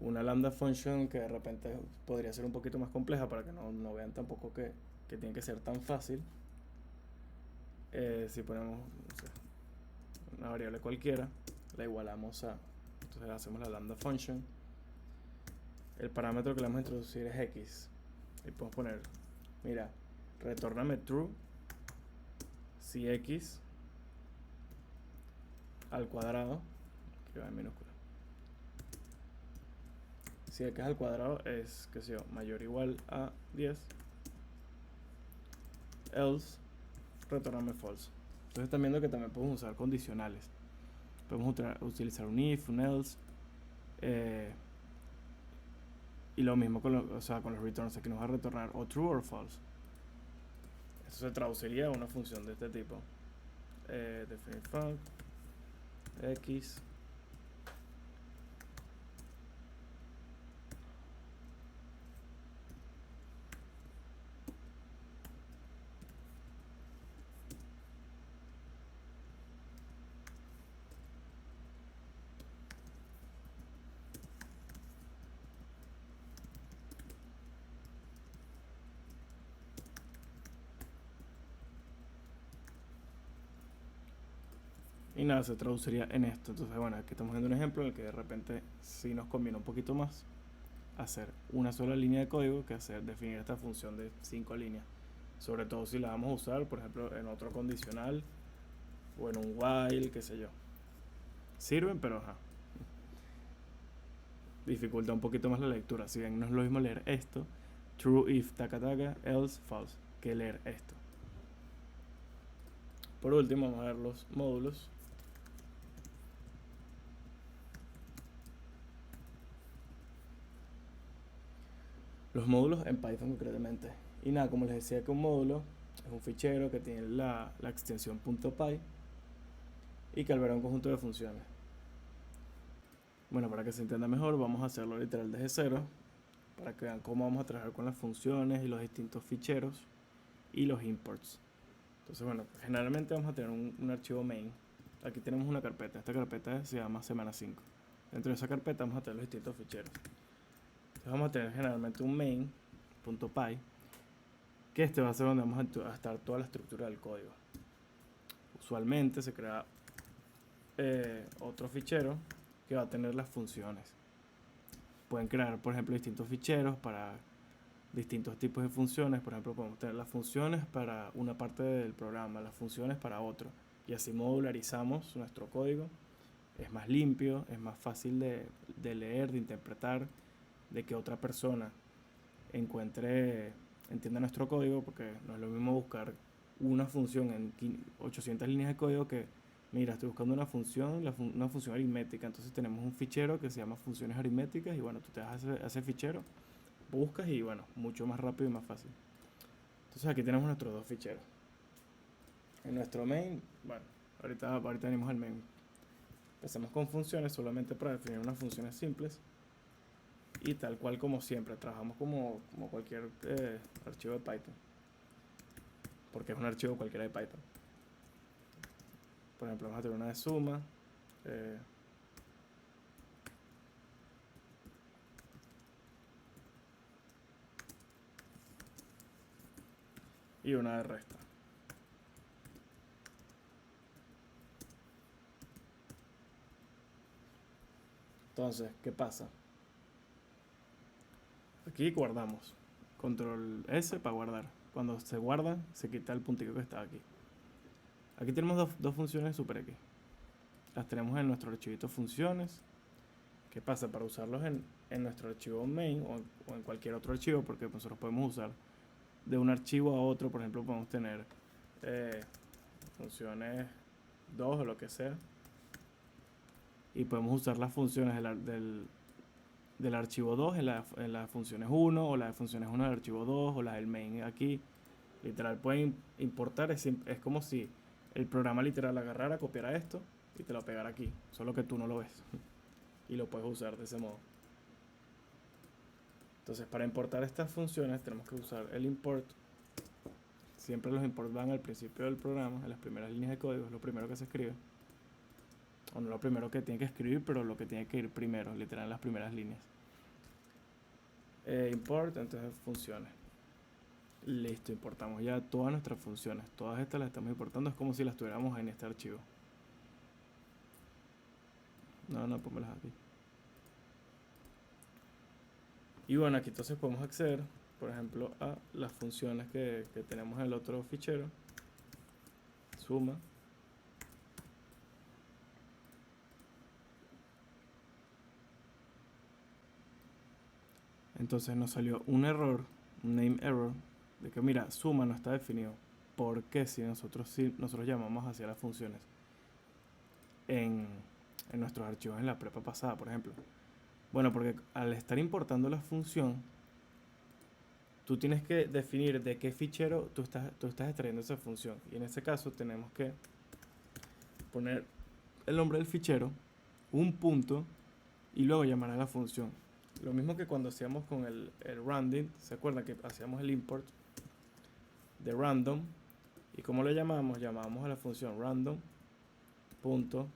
Una lambda function que de repente podría ser un poquito más compleja para que no vean tampoco que tiene que ser tan fácil. Si ponemos, no sé, una variable cualquiera, la igualamos a, entonces hacemos la lambda function. El parámetro que le vamos a introducir es x. Y podemos poner, mira, retórname true si x al cuadrado, que va en minúscula, si x al cuadrado es, qué sé yo, mayor o igual a 10, else retórname false. Entonces están viendo que también podemos usar condicionales. Podemos utilizar un if, un else, y lo mismo con, con los returns. Aquí nos va a retornar o true o false. Eso se traduciría a una función de este tipo. Definite func x y nada, se traduciría en esto. Entonces, bueno, aquí estamos viendo un ejemplo en el que de repente sí nos conviene un poquito más hacer una sola línea de código que definir esta función de 5 líneas. Sobre todo si la vamos a usar, por ejemplo, en otro condicional o en un while, qué sé yo. Sirven, pero ajá, dificulta un poquito más la lectura. Si bien no es lo mismo leer esto, true if, taca taca, else false, que leer esto. Por último, vamos a ver los módulos. Los módulos en Python concretamente. Y nada, como les decía que un módulo es un fichero que tiene la extensión .py y que alberga un conjunto de funciones. Bueno, para que se entienda mejor, vamos a hacerlo literal desde cero, para que vean cómo vamos a trabajar con las funciones y los distintos ficheros y los imports. Entonces, bueno, generalmente vamos a tener un archivo main. Aquí tenemos una carpeta. Esta carpeta se llama semana 5. Dentro de esa carpeta vamos a tener los distintos ficheros. Entonces vamos a tener generalmente un main.py, que este va a ser donde vamos a estar toda la estructura del código. Usualmente se crea otro fichero que va a tener las funciones. Pueden crear, por ejemplo, distintos ficheros para distintos tipos de funciones. Por ejemplo, podemos tener las funciones para una parte del programa, las funciones para otro, y así modularizamos nuestro código. Es más limpio, es más fácil de leer, de interpretar, de que otra persona entienda nuestro código, porque no es lo mismo buscar una función en 800 líneas de código que, mira, estoy buscando una función, una función aritmética. Entonces tenemos un fichero que se llama funciones aritméticas y bueno, tú te das a ese fichero buscas y bueno, mucho más rápido y más fácil. Entonces aquí tenemos nuestros dos ficheros. En nuestro main, bueno, ahorita venimos al main. Empecemos con funciones solamente para definir unas funciones simples. Y tal cual como siempre, trabajamos como cualquier archivo de Python. Porque es un archivo cualquiera de Python. Por ejemplo, vamos a tener una de suma. Y una de resta. Entonces, ¿qué pasa? Aquí guardamos. Control S para guardar. Cuando se guarda, se quita el puntico que está aquí. Aquí tenemos dos funciones super X. Las tenemos en nuestro archivito funciones. ¿Qué pasa? Para usarlos en nuestro archivo main o en cualquier otro archivo, porque nosotros podemos usar de un archivo a otro. Por ejemplo, podemos tener funciones 2 o lo que sea. Y podemos usar las funciones del archivo 2 en las funciones 1, o las funciones 1 del archivo 2, o las del main aquí. Literal, pueden importar, es como si el programa literal agarrara, copiara esto y te lo pegara aquí, solo que tú no lo ves y lo puedes usar de ese modo. Entonces, para importar estas funciones tenemos que usar el import. Siempre los imports van al principio del programa, en las primeras líneas de código, es lo primero que se escribe. O no lo primero que tiene que escribir, pero lo que tiene que ir primero, literal en las primeras líneas. Import, entonces funciones. Listo, importamos ya todas nuestras funciones. Todas estas las estamos importando, es como si las tuviéramos en este archivo. No, pónmelas aquí. Y bueno, aquí entonces podemos acceder, por ejemplo, a las funciones que tenemos en el otro fichero. Suma. Entonces nos salió un error, un name error, de que mira, suma no está definido. ¿Por qué si nosotros llamamos hacia las funciones en nuestros archivos en la prepa pasada, por ejemplo? Bueno, porque al estar importando la función, tú tienes que definir de qué fichero tú estás extrayendo esa función. Y en este caso tenemos que poner el nombre del fichero, un punto, y luego llamar a la función. Lo mismo que cuando hacíamos con el random, ¿se acuerdan que hacíamos el import de random? ¿Y cómo lo llamamos? Llamábamos a la función random.random.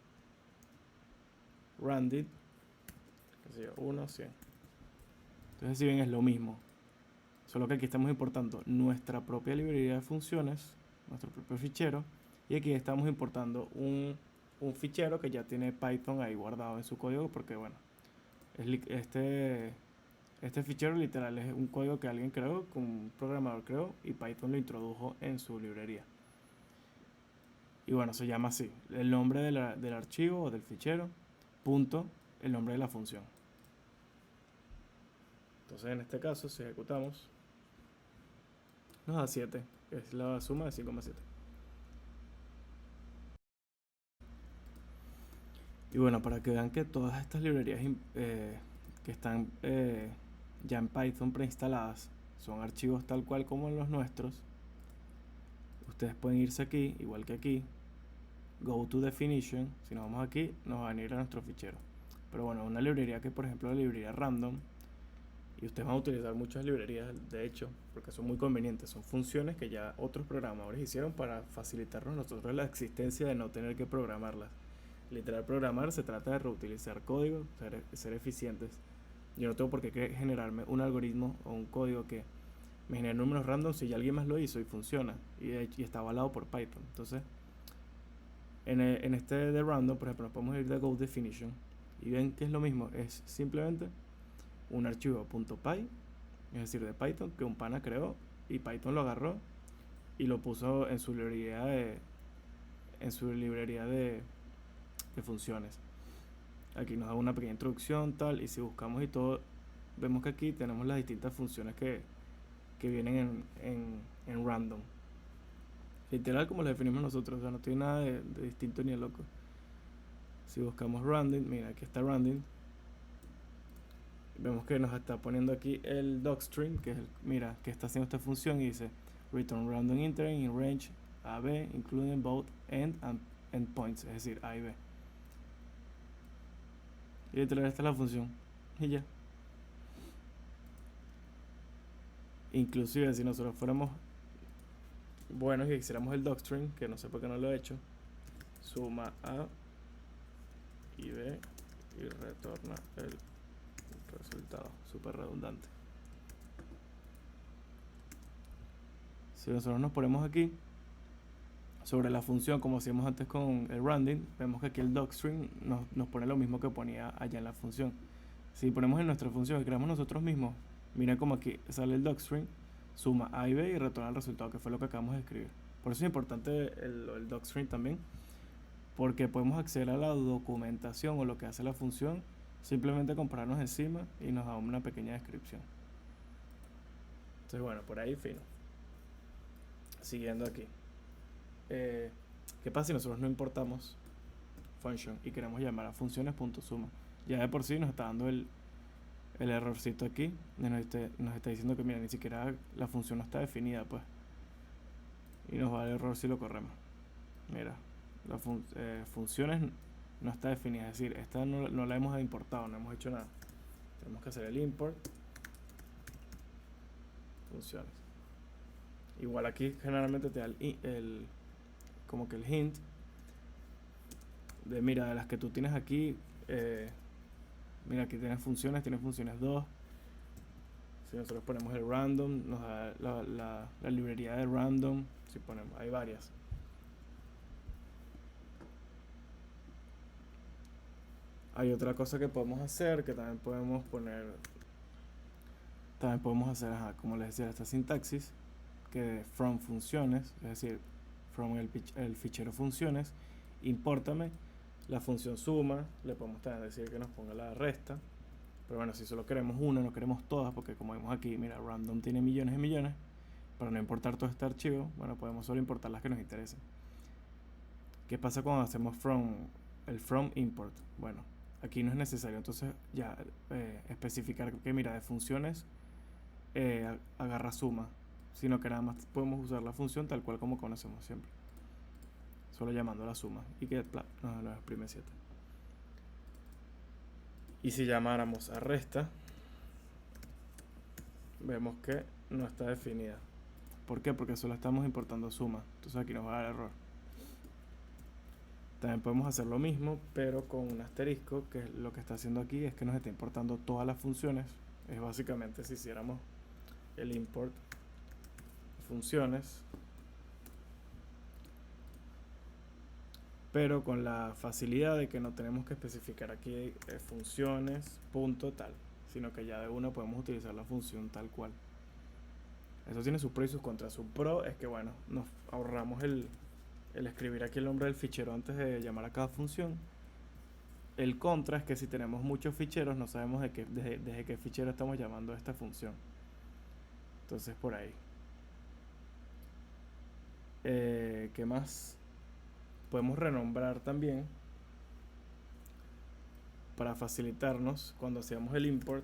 Random 1, 100. Entonces, si bien es lo mismo, solo que aquí estamos importando nuestra propia librería de funciones, nuestro propio fichero, y aquí estamos importando un fichero que ya tiene Python ahí guardado en su código, porque bueno, este fichero literal es un código que alguien creó, que un programador creó, y Python lo introdujo en su librería. Y bueno, se llama así, el nombre del archivo o del fichero, punto, el nombre de la función. Entonces en este caso, si ejecutamos, nos da 7, que es la suma de 5 más 7. Y bueno, para que vean que todas estas librerías que están ya en Python preinstaladas son archivos tal cual como los nuestros, ustedes pueden irse aquí, igual que aquí, go to definition. Si nos vamos aquí, nos van a ir a nuestro fichero. Pero bueno, una librería que por ejemplo la librería random, y ustedes van a utilizar muchas librerías de hecho, porque son muy convenientes, son funciones que ya otros programadores hicieron para facilitarnos nosotros la existencia de no tener que programarlas. Literal, programar se trata de reutilizar código, ser eficientes. Yo no tengo por qué generarme un algoritmo o un código que me genere números random si ya alguien más lo hizo y funciona y está avalado por Python. Entonces, en este de random, por ejemplo, nos podemos ir de go definition y ven que es lo mismo, es simplemente un archivo .py, es decir, de Python, que un pana creó y Python lo agarró y lo puso en su librería de funciones. Aquí nos da una pequeña introducción tal, y si buscamos y todo, vemos que aquí tenemos las distintas funciones que vienen en random, literal como las definimos nosotros. O sea, no tiene nada de distinto ni de loco. Si buscamos random, mira, aquí está random, vemos que nos está poniendo aquí el docstring, que es mira, que está haciendo esta función y dice return random integer in range a b, including both end and endpoints, es decir, a y b. Y literal esta es la función. Y ya. Inclusive si nosotros fuéramos buenos y hiciéramos el docstring, que no sé por qué no lo he hecho, suma a y b y retorna el resultado. Súper redundante. Si nosotros nos ponemos aquí sobre la función, como hacíamos antes con el rounding, vemos que aquí el docstring nos pone lo mismo que ponía allá en la función. Si ponemos en nuestra función que creamos nosotros mismos, miren como aquí sale el docstring, suma a y b y retorna el resultado, que fue lo que acabamos de escribir. Por eso es importante el docstring también, porque podemos acceder a la documentación o lo que hace la función, simplemente compararnos encima y nos da una pequeña descripción. Entonces bueno, por ahí fino. Siguiendo aquí. ¿Qué pasa si nosotros no importamos function y queremos llamar a funciones.suma? Ya de por sí nos está dando el errorcito aquí, nos está diciendo que mira, ni siquiera la función no está definida, pues, y nos va a dar error si lo corremos. Mira, la funciones no está definida, es decir, esta no la hemos importado, no hemos hecho nada. Tenemos que hacer el import funciones. Igual aquí generalmente te da como que el hint de mira, de las que tú tienes aquí, mira, aquí tienes funciones 2. Si nosotros ponemos el random, nos da la librería de random. Si ponemos, hay varias. Hay otra cosa que podemos hacer, que también podemos poner, hacer, como les decía, esta sintaxis, que from funciones, es decir, from el fichero funciones, impórtame la función suma. Le podemos también decir que nos ponga la resta, pero bueno, si solo queremos una, no queremos todas, porque como vemos aquí, mira, random tiene millones y millones. Para no importar todo este archivo, bueno, podemos solo importar las que nos interesen. ¿Qué pasa cuando hacemos el from import? Bueno, aquí no es necesario entonces ya especificar que mira, de funciones agarra suma, sino que nada más podemos usar la función tal cual como conocemos siempre, solo llamando la suma y que nos exprime 7. Y si llamáramos a resta, vemos que no está definida. ¿Por qué? Porque solo estamos importando suma, entonces aquí nos va a dar error. También podemos hacer lo mismo, pero con un asterisco, que lo que está haciendo aquí es que nos está importando todas las funciones. Es básicamente si hiciéramos el import funciones, pero con la facilidad de que no tenemos que especificar aquí funciones punto tal, sino que ya de una podemos utilizar la función tal cual. Eso tiene sus pros y sus contras. Su pro es que bueno, nos ahorramos el escribir aquí el nombre del fichero antes de llamar a cada función. El contra es que si tenemos muchos ficheros no sabemos desde qué fichero estamos llamando a esta función. Entonces por ahí. ¿Qué más? Podemos renombrar también para facilitarnos cuando hacemos el import.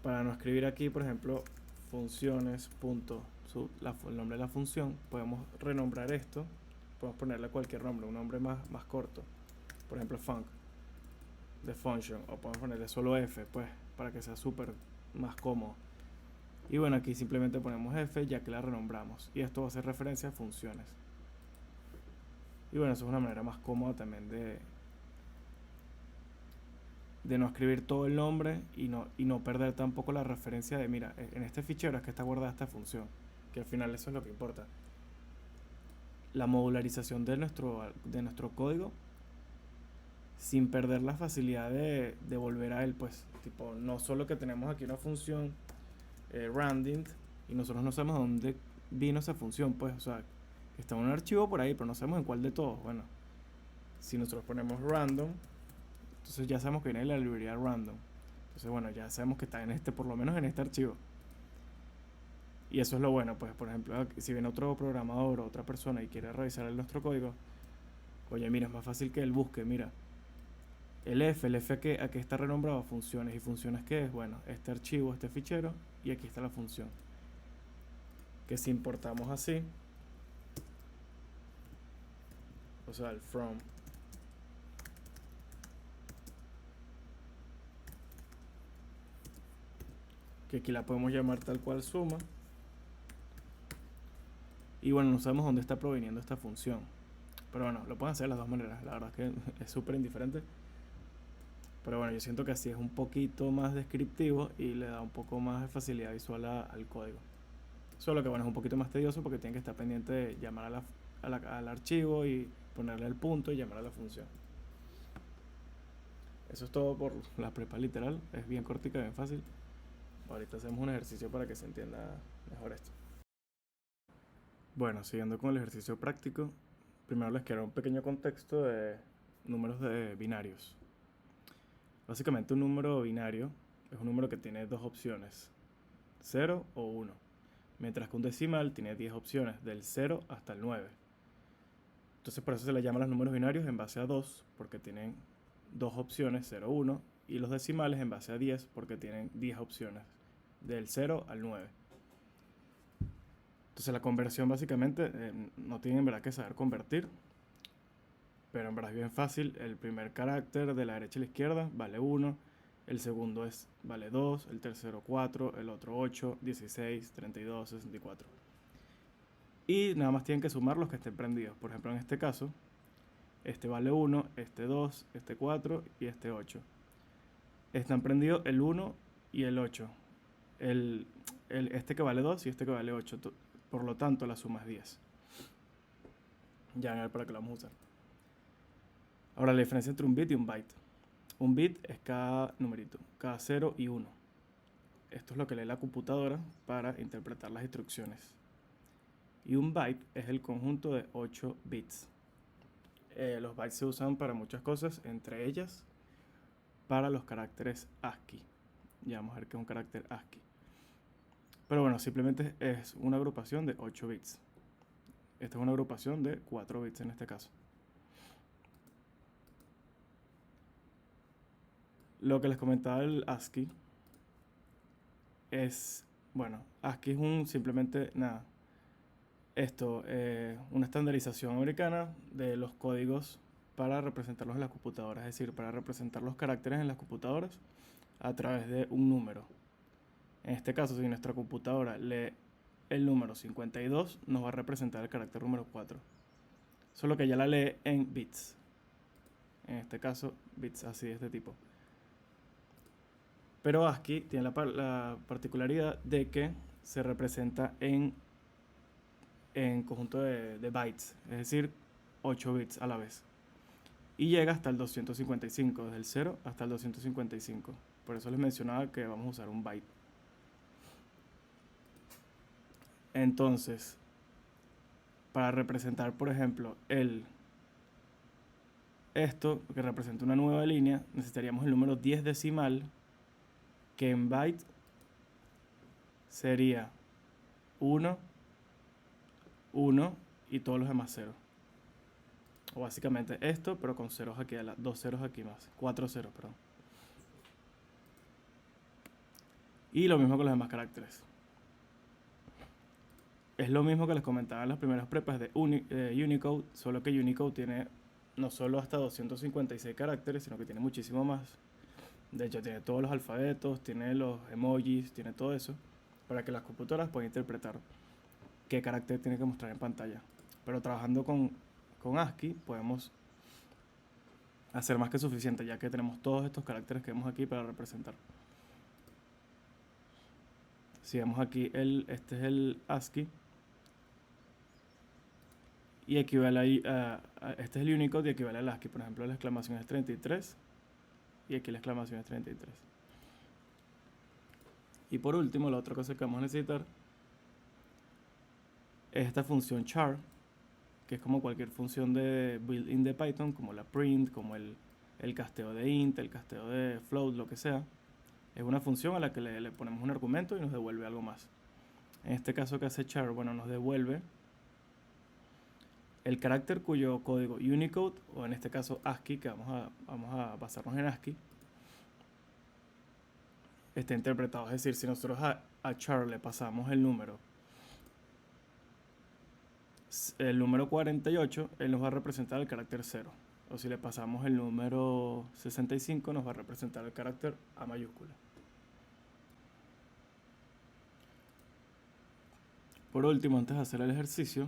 Para no escribir aquí, por ejemplo, funciones punto el nombre de la función, podemos renombrar esto. Podemos ponerle cualquier nombre, un nombre más corto, por ejemplo func de function, o podemos ponerle solo f, pues, para que sea súper más cómodo. Y bueno, aquí simplemente ponemos f ya que la renombramos, y esto va a hacer referencia a funciones. Y bueno, eso es una manera más cómoda también de no escribir todo el nombre y no perder tampoco la referencia de mira, en este fichero es que está guardada esta función, que al final eso es lo que importa. La modularización de nuestro código sin perder la facilidad de volver a él, pues, tipo, no solo que tenemos aquí una función rounding y nosotros no sabemos dónde vino esa función, pues, o sea, está en un archivo por ahí, pero no sabemos en cuál de todos. Bueno, si nosotros ponemos random, entonces ya sabemos que viene la librería random. Entonces bueno, ya sabemos que está por lo menos en este archivo. Y eso es lo bueno, pues por ejemplo, si viene otro programador o otra persona y quiere revisar nuestro código, oye, mira, es más fácil que él busque, mira, El F a qué está renombrado a funciones. ¿Y funciones qué es? Bueno, este archivo, este fichero, y aquí está la función. Que si importamos así, o sea, el from, que aquí la podemos llamar tal cual suma. Y bueno, no sabemos dónde está proveniendo esta función. Pero bueno, lo pueden hacer de las dos maneras. La verdad es que es súper indiferente. Pero bueno, yo siento que así es un poquito más descriptivo y le da un poco más de facilidad visual al código. Solo que bueno, es un poquito más tedioso porque tienen que estar pendiente de llamar al archivo y ponerle el punto y llamar a la función. Eso es todo por la prepa literal. Es bien cortica, bien fácil. Ahorita hacemos un ejercicio para que se entienda mejor esto. Bueno, siguiendo con el ejercicio práctico, primero les quiero un pequeño contexto de números de binarios. Básicamente un número binario es un número que tiene dos opciones, 0 o 1, mientras que un decimal tiene 10 opciones, del 0 hasta el 9. Entonces por eso se le llama los números binarios en base a 2, porque tienen dos opciones, 0 o 1, y los decimales en base a 10, porque tienen 10 opciones, del 0 al 9. Entonces la conversión básicamente no tienen en verdad que saber convertir, pero en verdad es bien fácil. El primer carácter de la derecha a la izquierda vale 1, el segundo vale 2, el tercero 4, el otro 8, 16, 32, 64. Y nada más tienen que sumar los que estén prendidos. Por ejemplo, en este caso, este vale 1, este 2, este 4 y este 8. Están prendidos el 1 y el 8. Este que vale 2 y este que vale 8. Por lo tanto, la suma es 10. Ya a ver para qué lo vamos a usar. Ahora, la diferencia entre un bit y un byte. Un bit es cada numerito, cada 0 y 1. Esto es lo que lee la computadora para interpretar las instrucciones. Y un byte es el conjunto de 8 bits. Los bytes se usan para muchas cosas, entre ellas para los caracteres ASCII. Ya vamos a ver qué es un carácter ASCII. Pero bueno, simplemente es una agrupación de 8 bits. Esta es una agrupación de 4 bits en este caso. Lo que les comentaba del ASCII es, bueno, ASCII es simplemente nada. Una estandarización americana de los códigos para representarlos en las computadoras, es decir, para representar los caracteres en las computadoras a través de un número. En este caso, si nuestra computadora lee el número 52, nos va a representar el carácter número 4. Solo que ya la lee en bits. En este caso, bits así de este tipo. Pero ASCII tiene la particularidad de que se representa en conjunto de bytes, es decir, 8 bits a la vez. Y llega hasta el 255, desde el 0 hasta el 255. Por eso les mencionaba que vamos a usar un byte. Entonces, para representar, por ejemplo, esto, que representa una nueva línea, necesitaríamos el número 10 decimal, que en byte sería 1, 1 y todos los demás 0. O básicamente esto, pero con ceros aquí, dos ceros aquí más, 4 ceros, perdón. Y lo mismo con los demás caracteres. Es lo mismo que les comentaba en las primeras prepas de Unicode, solo que Unicode tiene no solo hasta 256 caracteres, sino que tiene muchísimo más. De hecho, tiene todos los alfabetos, tiene los emojis, tiene todo eso, para que las computadoras puedan interpretar qué carácter tiene que mostrar en pantalla. Pero trabajando con ASCII podemos hacer más que suficiente, ya que tenemos todos estos caracteres que vemos aquí para representar. Si vemos aquí, este es el ASCII. Y equivale este es el Unicode y equivale al ASCII. Por ejemplo, la exclamación es 33 y aquí la exclamación es 33. Y por último, la otra cosa que vamos a necesitar es esta función char, que es como cualquier función de built-in de Python, como la print, como el casteo de int, el casteo de float, lo que sea. Es una función a la que le ponemos un argumento y nos devuelve algo más. En este caso, ¿qué hace char? Bueno, nos devuelve el carácter cuyo código Unicode, o en este caso ASCII, que vamos a basarnos en ASCII, está interpretado. Es decir, si nosotros a char le pasamos el número 48, él nos va a representar el carácter 0. O si le pasamos el número 65, nos va a representar el carácter A mayúscula. Por último, antes de hacer el ejercicio,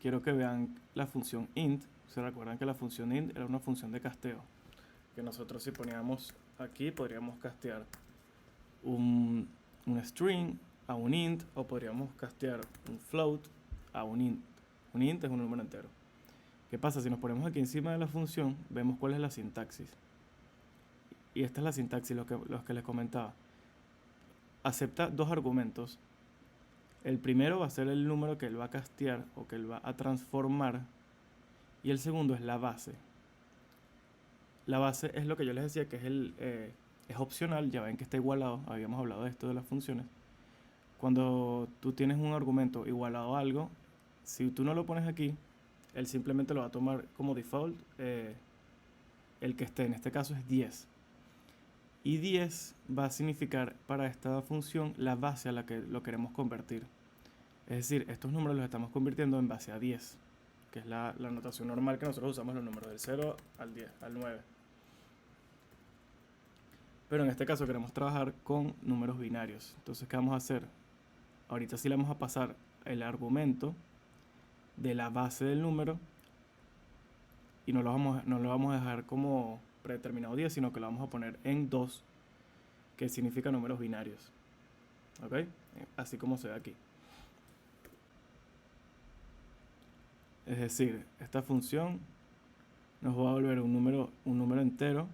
quiero que vean la función int. Se recuerdan que la función int era una función de casteo. Que nosotros, si poníamos aquí, podríamos castear un string a un int, o podríamos castear un float a un int. Un int es un número entero. ¿Qué pasa? Si nos ponemos aquí encima de la función, vemos cuál es la sintaxis. Y esta es la sintaxis, los que les comentaba. Acepta dos argumentos. El primero va a ser el número que él va a castear o que él va a transformar. Y el segundo es la base. La base es lo que yo les decía, que es opcional. Ya ven que está igualado. Habíamos hablado de esto de las funciones. Cuando tú tienes un argumento igualado a algo, si tú no lo pones aquí, él simplemente lo va a tomar como default, el que esté. En este caso es 10. Y 10 va a significar para esta función la base a la que lo queremos convertir. Es decir, estos números los estamos convirtiendo en base a 10, que es la notación normal que nosotros usamos, los números del 0 al 10, al 9. Pero en este caso queremos trabajar con números binarios. Entonces, ¿qué vamos a hacer? Ahorita sí le vamos a pasar el argumento de la base del número y no lo vamos a dejar como predeterminado 10, sino que lo vamos a poner en 2, que significa números binarios. ¿Ok? Así como se ve aquí. Es decir, esta función nos va a volver un número entero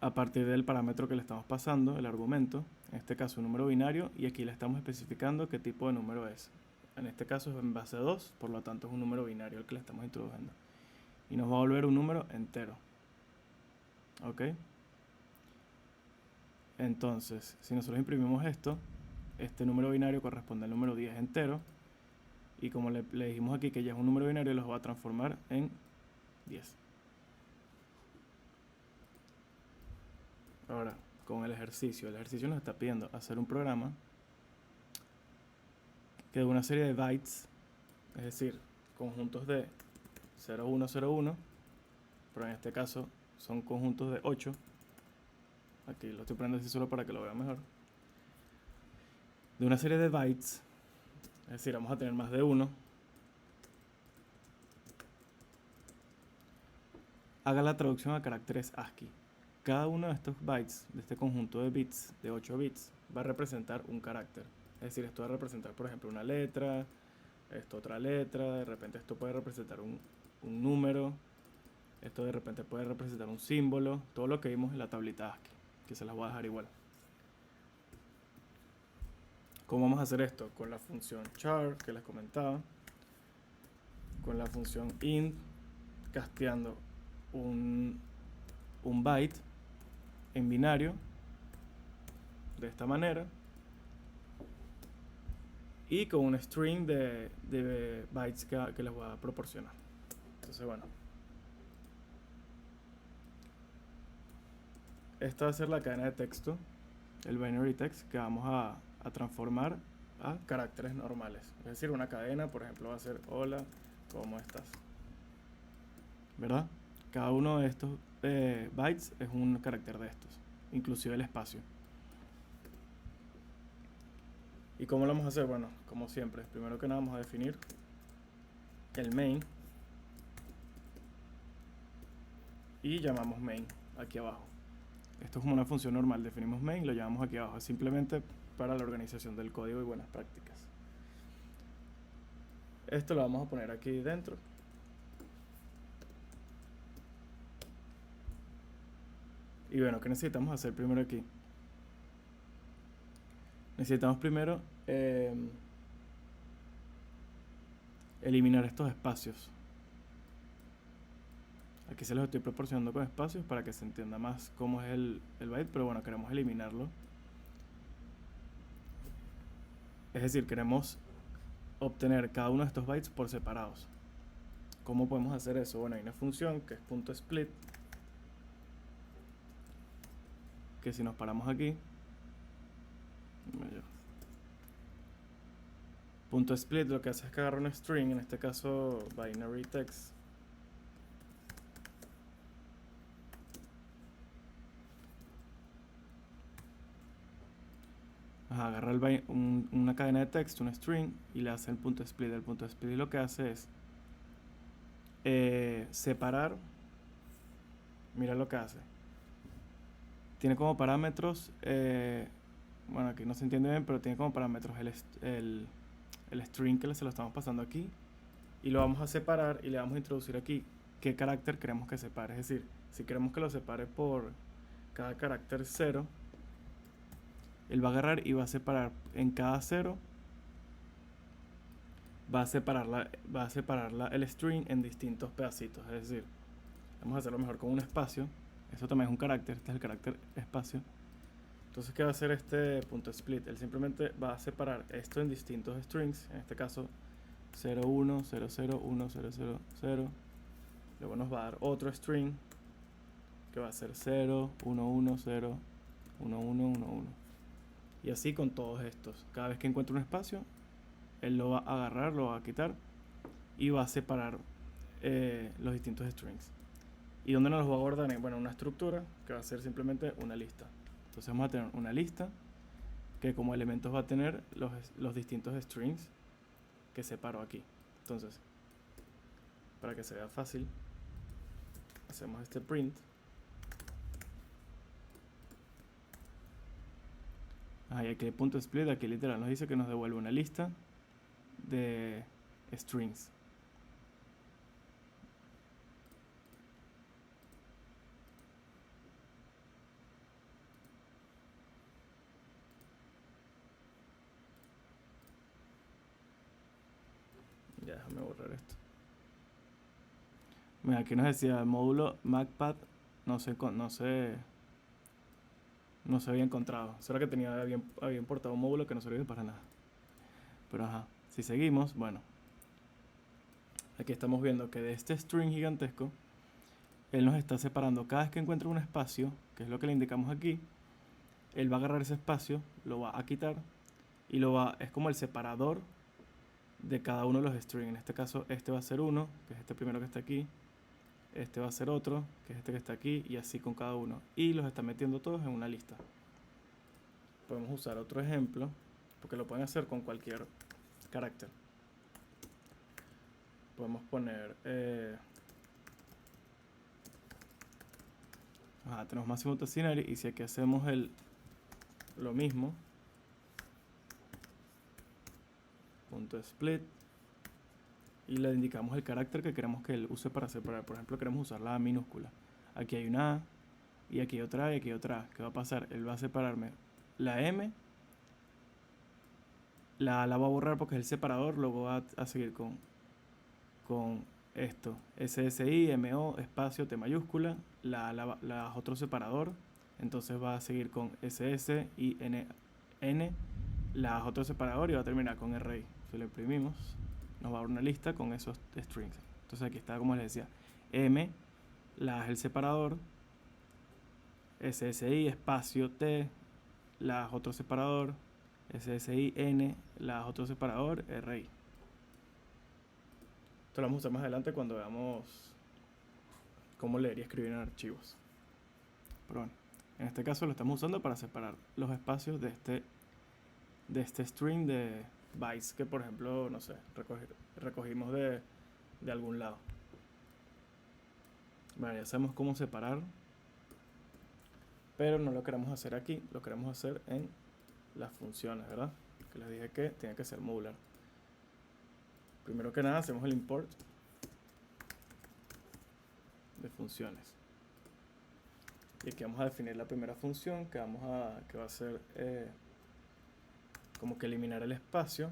a partir del parámetro que le estamos pasando, el argumento, en este caso un número binario, y aquí le estamos especificando qué tipo de número es. En este caso es en base a 2, por lo tanto es un número binario el que le estamos introduciendo. Y nos va a volver un número entero. ¿Ok? Entonces, si nosotros imprimimos esto, este número binario corresponde al número 10 entero. Y como le dijimos aquí que ya es un número binario, los va a transformar en 10. Ahora, con el ejercicio nos está pidiendo hacer un programa que de una serie de bytes, es decir, conjuntos de 0101, pero en este caso son conjuntos de 8. Aquí lo estoy poniendo así solo para que lo vean mejor. De una serie de bytes, es decir, vamos a tener más de uno, haga la traducción a caracteres ASCII. Cada uno de estos bytes, de este conjunto de bits, de 8 bits, va a representar un carácter. Es decir, esto va a representar, por ejemplo, una letra, esto otra letra, de repente esto puede representar un número, esto de repente puede representar un símbolo, todo lo que vimos en la tablita ASCII, que se las voy a dejar igual. ¿Cómo vamos a hacer esto? Con la función char que les comentaba, con la función int, casteando un byte en binario de esta manera y con un string de bytes que les voy a proporcionar. Entonces, bueno, esta va a ser la cadena de texto, el binary text, que vamos a transformar a caracteres normales. Es decir, una cadena, por ejemplo, va a ser hola, ¿cómo estás? ¿Verdad? Cada uno de estos bytes es un carácter de estos, inclusive el espacio. ¿Y cómo lo vamos a hacer? Bueno, como siempre, primero que nada vamos a definir el main y llamamos main aquí abajo. Esto es como una función normal, definimos main y lo llamamos aquí abajo, es simplemente para la organización del código y buenas prácticas. Esto lo vamos a poner aquí dentro. Y bueno, ¿qué necesitamos hacer primero aquí? Necesitamos primero eliminar estos espacios. Aquí se los estoy proporcionando con espacios para que se entienda más cómo es el byte, pero bueno, queremos eliminarlo. Es decir, queremos obtener cada uno de estos bytes por separados. ¿Cómo podemos hacer eso? Bueno, hay una función que es .split, que si nos paramos aquí, .split lo que hace es que agarra un string, en este caso binary text, agarra una cadena de texto, un string, y le hace el .split. El .split lo que hace es separar. Mira lo que hace. Tiene como parámetros, bueno, aquí no se entiende bien, pero tiene como parámetros el string que se lo estamos pasando aquí, y lo vamos a separar y le vamos a introducir aquí qué carácter queremos que separe. Es decir, si queremos que lo separe por cada carácter 0, él va a agarrar y va a separar en cada 0, va a separarla el string en distintos pedacitos. Es decir, vamos a hacerlo mejor con un espacio. Eso también es un carácter, este es el carácter espacio. Entonces, ¿qué va a hacer este .split? Él simplemente va a separar esto en distintos strings, en este caso 0, 1, 0, 0, 1, 0, 0, 0. Luego nos va a dar otro string que va a ser 0, 1, 1, 0, 1, 1, 1, 1. Y así con todos estos. Cada vez que encuentre un espacio, él lo va a agarrar, lo va a quitar y va a separar los distintos strings. ¿Y dónde nos los va a guardar? Bueno, una estructura que va a ser simplemente una lista. Entonces vamos a tener una lista que como elementos va a tener los distintos strings que separo aquí. Entonces, para que se vea fácil, hacemos este print. Y aquí el .split, aquí literal nos dice que nos devuelve una lista de strings. Ya, déjame borrar esto. Mira, aquí nos decía el módulo MacPad no se había encontrado. Eso era que había importado un módulo que no servía para nada. Pero ajá, si seguimos, bueno, aquí estamos viendo que de este string gigantesco, él nos está separando. Cada vez que encuentra un espacio, que es lo que le indicamos aquí, él va a agarrar ese espacio, lo va a quitar y es como el separador de cada uno de los strings. En este caso, este va a ser uno, que es este primero que está aquí. Este va a ser otro, que es este que está aquí, y así con cada uno. Y los está metiendo todos en una lista. Podemos usar otro ejemplo, porque lo pueden hacer con cualquier carácter. Podemos poner tenemos máximo Tassinari, y si aquí hacemos lo mismo, .split, y le indicamos el carácter que queremos que él use para separar. Por ejemplo, queremos usar la A minúscula. Aquí hay una A, y aquí hay otra A, y aquí hay otra A. ¿Qué va a pasar? Él va a separarme la M, la A la va a borrar porque es el separador, luego va a seguir con esto, SSI, MO, espacio, T mayúscula, la otro separador, entonces va a seguir con SS, I, N, la otro separador, y va a terminar con RI. Si lo imprimimos, nos va a dar una lista con esos strings. Entonces aquí está, como les decía, M, la es el separador, SSI, espacio, T, la otro separador, SSI, N, la otro separador, RI. Esto lo vamos a usar más adelante cuando veamos cómo leer y escribir en archivos. Pero bueno, en este caso lo estamos usando para separar los espacios de este string de bytes que, por ejemplo, no sé, recogimos de algún lado. Bueno, ya sabemos cómo separar, pero no lo queremos hacer aquí, lo queremos hacer en las funciones, ¿verdad? Que les dije que tiene que ser modular. Primero que nada hacemos el import de funciones. Y aquí vamos a definir la primera función que va a ser como que eliminar el espacio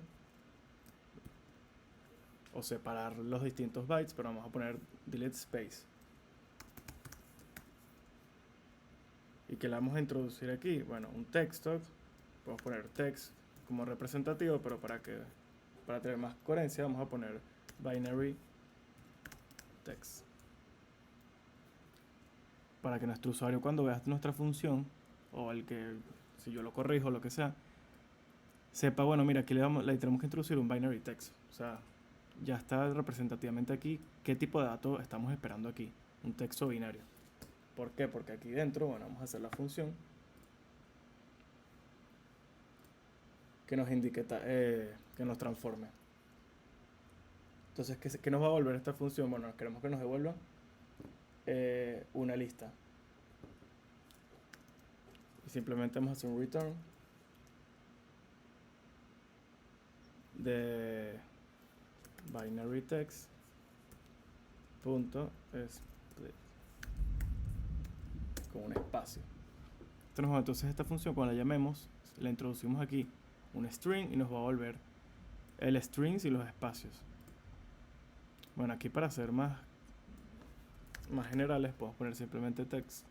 o separar los distintos bytes, pero vamos a poner delete space. ¿Y qué le vamos a introducir aquí? Bueno, un texto. Podemos poner text como representativo, pero para que para tener más coherencia, vamos a poner binary text. Para que nuestro usuario, cuando vea nuestra función, o el que, si yo lo corrijo o lo que sea, sepa, bueno, mira, aquí le tenemos que introducir un binary text. O sea, ya está representativamente aquí qué tipo de dato estamos esperando aquí. Un texto binario. ¿Por qué? Porque aquí dentro, bueno, vamos a hacer la función que nos indique, que nos transforme. Entonces, ¿qué nos va a devolver esta función? Bueno, queremos que nos devuelva una lista. Y simplemente vamos a hacer un return de binary text punto split con un espacio. Entonces esta función, cuando la llamemos, la introducimos aquí un string y nos va a volver el strings y los espacios. Bueno, aquí para ser más generales podemos poner simplemente text,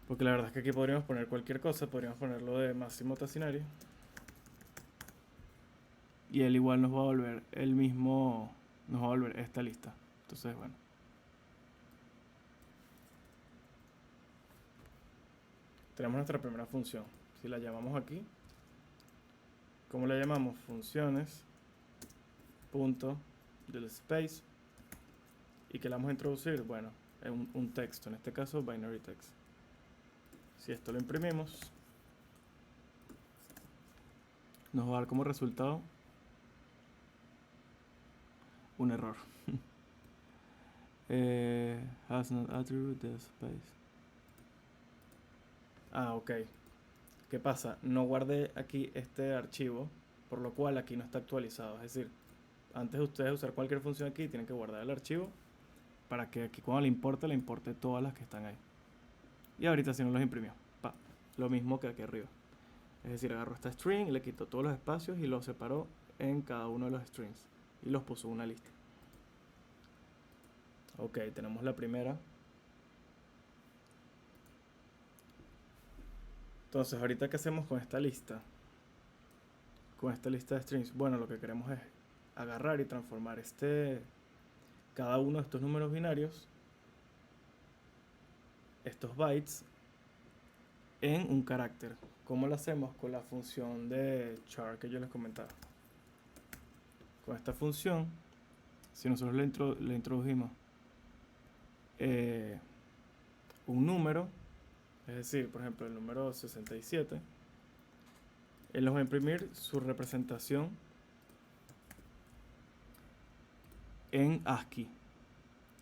porque la verdad es que aquí podríamos poner cualquier cosa. Podríamos ponerlo de Máximo Tassinari y él igual nos va a volver el mismo, nos va a volver esta lista. Entonces, bueno, tenemos nuestra primera función. Si la llamamos aquí, ¿cómo la llamamos? Funciones punto del space. ¿Y que le vamos a introducir? Bueno, un texto, en este caso binary text. Si esto lo imprimimos, nos va a dar como resultado un error. Has not attribute the space. Ok. ¿Qué pasa? No guardé aquí este archivo, por lo cual aquí no está actualizado. Es decir, antes de ustedes usar cualquier función aquí, tienen que guardar el archivo para que aquí cuando le importe todas las que están ahí. Y ahorita si no los imprimió. Lo mismo que aquí arriba. Es decir, agarró esta string, le quitó todos los espacios y los separó en cada uno de los strings. Y los puso en una lista. Ok, tenemos la primera. Entonces, ahorita ¿qué hacemos con esta lista? Con esta lista de strings. Bueno, lo que queremos es agarrar y transformar cada uno de estos números binarios, estos bytes, en un carácter. ¿Cómo lo hacemos? Con la función de char que yo les comentaba. Con esta función, si nosotros le introdujimos un número, es decir, por ejemplo el número 67, él nos va a imprimir su representación en ASCII.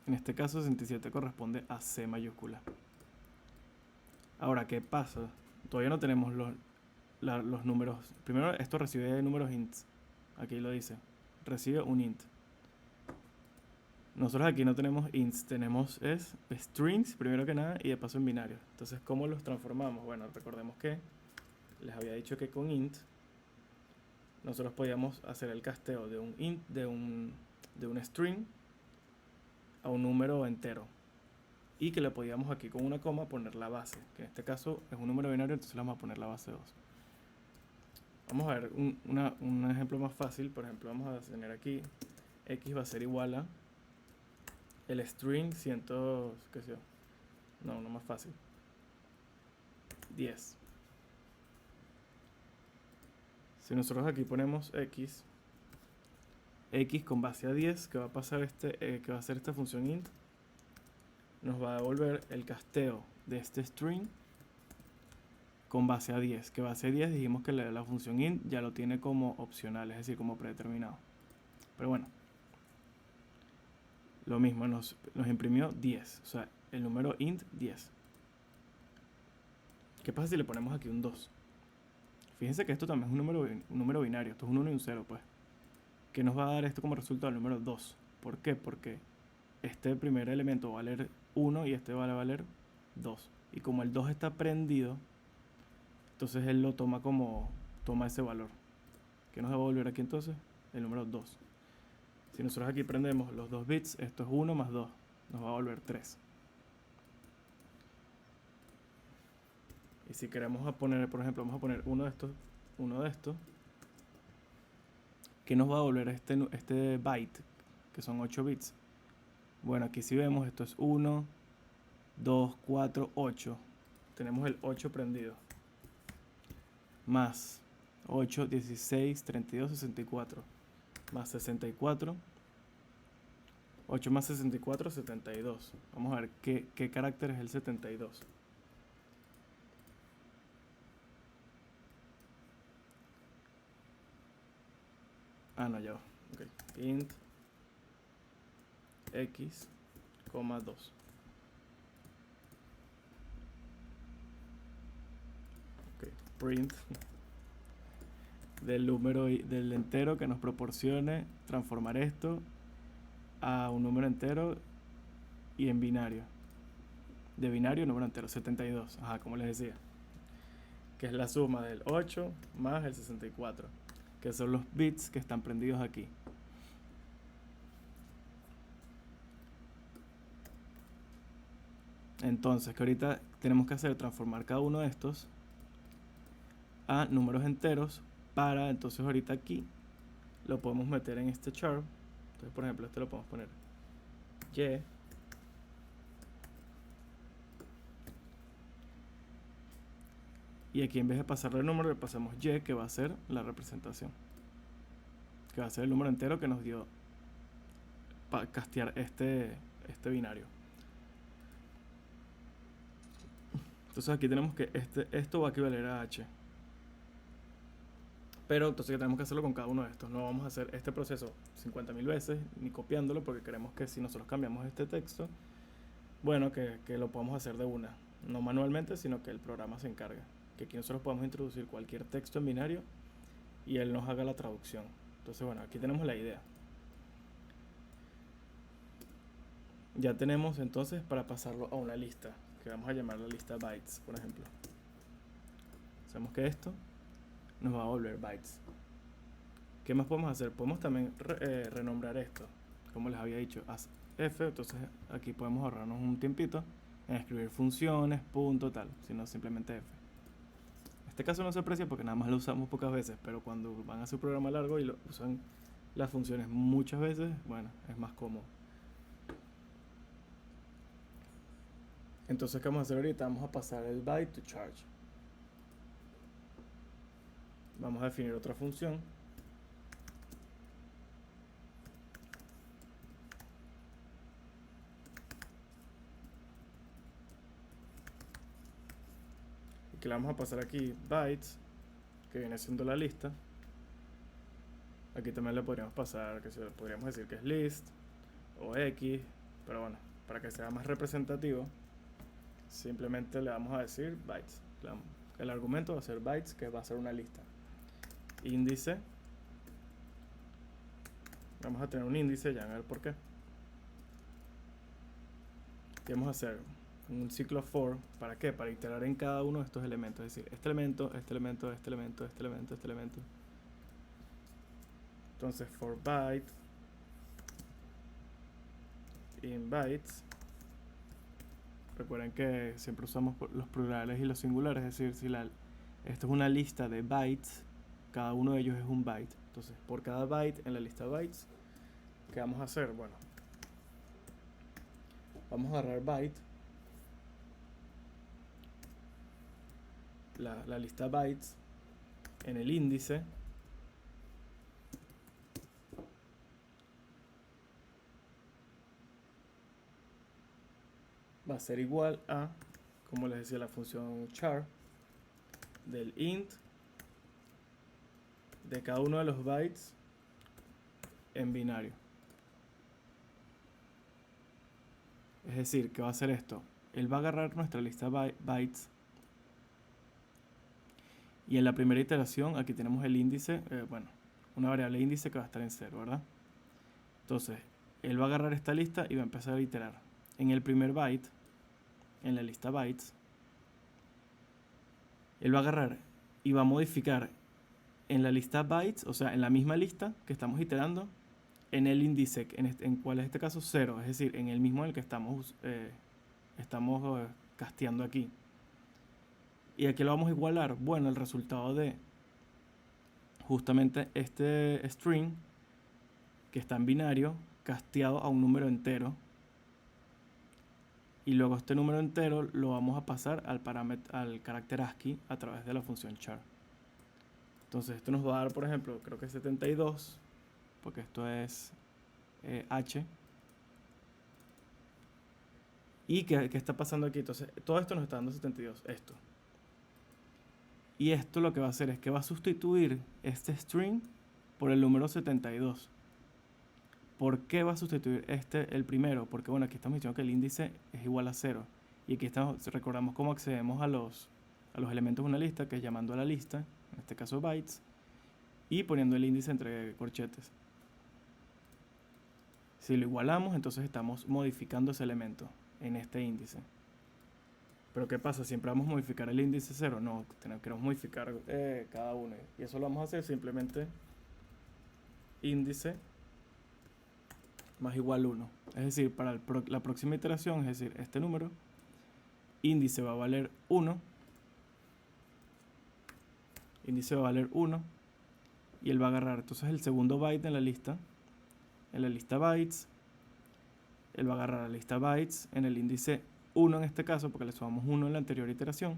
En este caso 67 corresponde a C mayúscula. Ahora, ¿qué pasa? Todavía no tenemos los números. Primero, esto recibe números ints. Aquí lo dice. Recibe un int. Nosotros aquí no tenemos ints, tenemos strings primero que nada y de paso en binario. Entonces, ¿cómo los transformamos? Bueno, recordemos que les había dicho que con int nosotros podíamos hacer el casteo de un int, de un string a un número entero. Y que le podíamos aquí con una coma poner la base, que en este caso es un número binario, entonces le vamos a poner la base 2. Vamos a ver un ejemplo más fácil. Por ejemplo, vamos a tener aquí x va a ser igual a el string 100, qué sé yo, no más fácil, 10. Si nosotros aquí ponemos x con base a 10, que va a pasar que va a ser esta función int, nos va a devolver el casteo de este string con base a 10, que base a 10 dijimos que la función int ya lo tiene como opcional, es decir, como predeterminado. Pero bueno, lo mismo, nos imprimió 10, o sea, el número int 10. ¿Qué pasa si le ponemos aquí un 2? Fíjense que esto también es un número binario, esto es un 1 y un 0, pues. ¿Qué nos va a dar esto como resultado? El número 2. ¿Por qué? Porque este primer elemento va a valer 1 y este va a valer 2. Y como el 2 está prendido, entonces él lo toma toma ese valor. ¿Qué nos va a volver aquí entonces? El número 2. Si nosotros aquí prendemos los 2 bits, esto es 1 más 2, nos va a volver 3. Y si queremos poner, por ejemplo, vamos a poner uno de estos, ¿Qué nos va a devolver este byte, que son 8 bits? Bueno, aquí si vemos, esto es 1, 2, 4, 8. Tenemos el 8 prendido. Más 8, 16, 32, 64. Más 64. 8 más 64, 72. Vamos a ver qué carácter es el 72. Ah, no, ya va. Okay. Int x, 2. Okay. Print del número del entero que nos proporcione transformar esto a un número entero y en binario. De binario, número entero, 72. Ajá, como les decía. Que es la suma del 8 más el 64. Que son los bits que están prendidos aquí. Entonces, que ahorita tenemos que hacer transformar cada uno de estos a números enteros para, entonces ahorita aquí lo podemos meter en este char. Entonces, por ejemplo, este lo podemos poner y. Y aquí en vez de pasarle el número, le pasamos y, que va a ser la representación. Que va a ser el número entero que nos dio para castear este binario. Entonces aquí tenemos que esto va a equivaler a h. Pero entonces tenemos que hacerlo con cada uno de estos. No vamos a hacer este proceso 50.000 veces, ni copiándolo, porque queremos que si nosotros cambiamos este texto, bueno, que lo podamos hacer de una. No manualmente, sino que el programa se encarga. Que aquí nosotros podemos introducir cualquier texto en binario y él nos haga la traducción. Entonces, bueno, aquí tenemos la idea. Ya tenemos entonces para pasarlo a una lista, que vamos a llamar la lista bytes, por ejemplo. Sabemos que esto nos va a volver bytes. ¿Qué más podemos hacer? Podemos también renombrar esto, como les había dicho, as f. Entonces aquí podemos ahorrarnos un tiempito en escribir funciones, punto, tal, sino simplemente f. En este caso no se aprecia porque nada más lo usamos pocas veces, pero cuando van a hacer un programa largo y lo usan las funciones muchas veces, bueno, es más cómodo. Entonces, ¿qué vamos a hacer ahorita? Vamos a pasar el byte to charge. Vamos a definir otra función. Y que le vamos a pasar aquí bytes, que viene siendo la lista. Aquí también le podríamos pasar, que podríamos decir que es list o x, pero bueno, para que sea más representativo, simplemente le vamos a decir bytes. El argumento va a ser bytes, que va a ser una lista. Índice. Vamos a tener un índice, ya van a ver por qué. Y vamos a hacer un ciclo for. ¿Para qué? Para iterar en cada uno de estos elementos. Es decir, este elemento, este elemento, este elemento, este elemento, este elemento. Entonces, for byte in bytes. Recuerden que siempre usamos los plurales y los singulares. Es decir, si esto es una lista de bytes, cada uno de ellos es un byte. Entonces, por cada byte en la lista bytes, ¿qué vamos a hacer? Bueno, vamos a agarrar byte, la lista bytes, en el índice, va a ser igual a, como les decía, la función char del int de cada uno de los bytes en binario. Es decir, ¿qué va a hacer esto? Él va a agarrar nuestra lista bytes y en la primera iteración aquí tenemos el índice, bueno, una variable índice que va a estar en 0, ¿verdad? Entonces, él va a agarrar esta lista y va a empezar a iterar. En el primer byte, en la lista bytes, él va a agarrar y va a modificar en la lista bytes, o sea, en la misma lista que estamos iterando, en el índice, en cuál es este caso 0, es decir, en el mismo en el que estamos casteando aquí. ¿Y aquí lo vamos a igualar? Bueno, el resultado de justamente este string que está en binario casteado a un número entero, y luego este número entero lo vamos a pasar al carácter ASCII a través de la función char. Entonces esto nos va a dar, por ejemplo, creo que 72, porque esto es H. ¿Y qué está pasando aquí? Entonces todo esto nos está dando 72, esto. Y esto lo que va a hacer es que va a sustituir este string por el número 72. ¿Por qué va a sustituir el primero? Porque bueno, aquí estamos diciendo que el índice es igual a 0. Y aquí recordamos cómo accedemos a los elementos de una lista, que es llamando a la lista, en este caso bytes, y poniendo el índice entre corchetes. Si lo igualamos, entonces estamos modificando ese elemento en este índice. Pero ¿qué pasa? ¿Siempre vamos a modificar el índice 0? No, queremos modificar cada uno. Y eso lo vamos a hacer simplemente índice más igual 1. Es decir, para la próxima iteración, es decir, este número, índice va a valer 1. Índice va a valer 1. Y él va a agarrar entonces el segundo byte en la lista bytes. Él va a agarrar la lista bytes en el índice 1 en este caso, porque le sumamos 1 en la anterior iteración.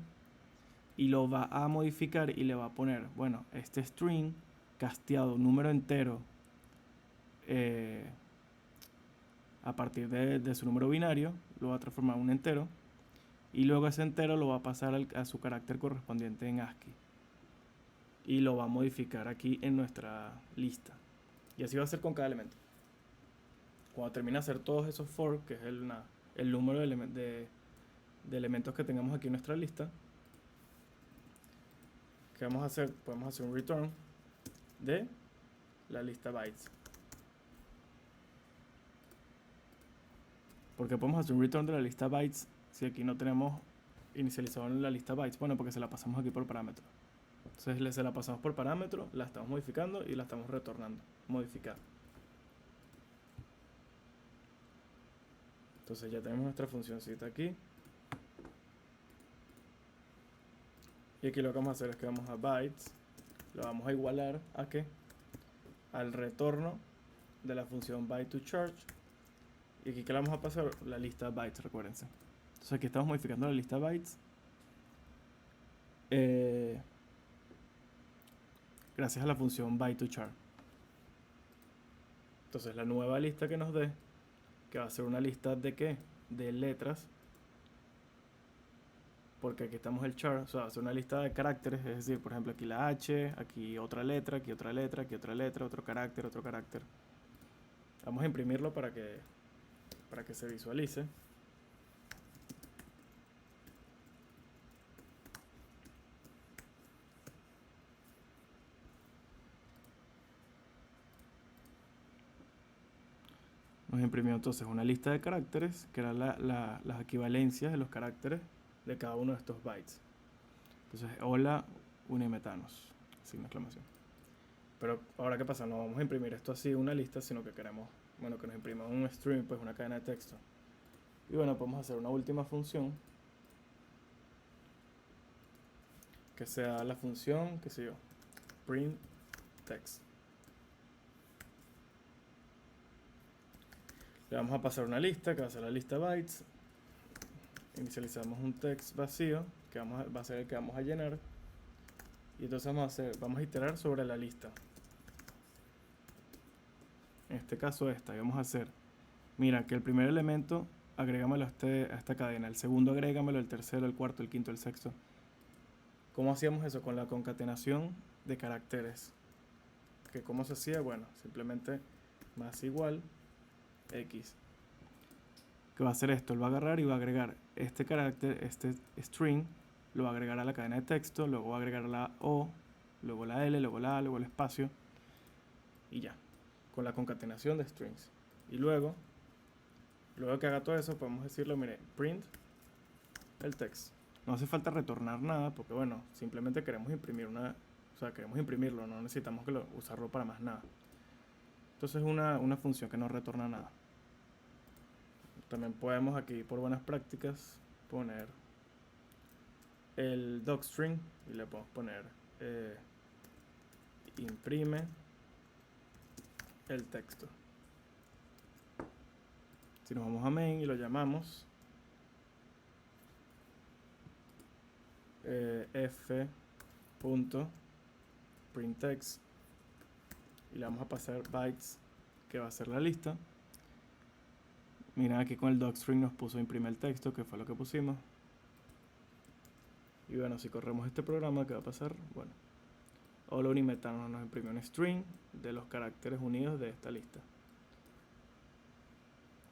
Y lo va a modificar y le va a poner, bueno, este string casteado, número entero, a partir de su número binario, lo va a transformar en un entero. Y luego ese entero lo va a pasar a su carácter correspondiente en ASCII. Y lo va a modificar aquí en nuestra lista. Y así va a ser con cada elemento. Cuando termine de hacer todos esos for, que es el número de elementos que tengamos aquí en nuestra lista, ¿qué vamos a hacer? Podemos hacer un return de la lista bytes. ¿Por qué podemos hacer un return de la lista bytes si aquí no tenemos inicializado en la lista bytes? Bueno, porque se la pasamos aquí por parámetro. Entonces se la pasamos por parámetro, la estamos modificando y la estamos retornando modificada. Entonces ya tenemos nuestra funcióncita aquí. Y aquí lo que vamos a hacer es que vamos a bytes, lo vamos a igualar a ¿qué? Al retorno de la función byte2charge. Y aquí que le vamos a pasar la lista bytes, recuérdense. Entonces aquí estamos modificando la lista bytes. Gracias a la función byte2char. Entonces la nueva lista que nos dé, que va a ser una lista de ¿qué? De letras. Porque aquí estamos el char, o sea, va a ser una lista de caracteres, es decir, por ejemplo, aquí la H, aquí otra letra, aquí otra letra, aquí otra letra, otro carácter, otro carácter. Vamos a imprimirlo para que se visualice. Nos imprimió entonces una lista de caracteres, que eran las equivalencias de los caracteres de cada uno de estos bytes. Entonces, hola, unimetanos, signo de exclamación. Pero ahora, ¿qué pasa? No vamos a imprimir esto así, una lista, sino que queremos, bueno, que nos imprima un string, pues una cadena de texto. Y bueno, podemos hacer una última función, que sea la función, qué sé yo, print text. Le vamos a pasar una lista, que va a ser la lista bytes. Inicializamos un text vacío, que va a ser el que vamos a llenar. Y entonces vamos a iterar sobre la lista. En este caso esta, y vamos a hacer, mira, que el primer elemento agrégamelo a esta cadena, el segundo agrégamelo, el tercero, el cuarto, el quinto, el sexto. ¿Cómo hacíamos eso? Con la concatenación de caracteres. ¿Que cómo se hacía? Bueno, simplemente más igual x. ¿Qué va a hacer esto? Él va a agarrar y va a agregar este carácter, este string, lo va a agregar a la cadena de texto, luego va a agregar la O, luego la L, luego la A, luego el espacio, y ya, con la concatenación de strings. Y luego que haga todo eso, podemos decirle, mire, print el text. No hace falta retornar nada, porque bueno, simplemente queremos imprimir queremos imprimirlo, no necesitamos usarlo para más nada. Entonces es una función que no retorna nada. También podemos aquí, por buenas prácticas, poner el docstring y le podemos poner imprime el texto. Si nos vamos a main y lo llamamos f.printText y le vamos a pasar bytes, que va a ser la lista. Miren aquí con el docstring nos puso imprime el texto, que fue lo que pusimos. Y bueno, si corremos este programa, ¿qué va a pasar? Bueno, hola Unimetano nos imprime un string de los caracteres unidos de esta lista.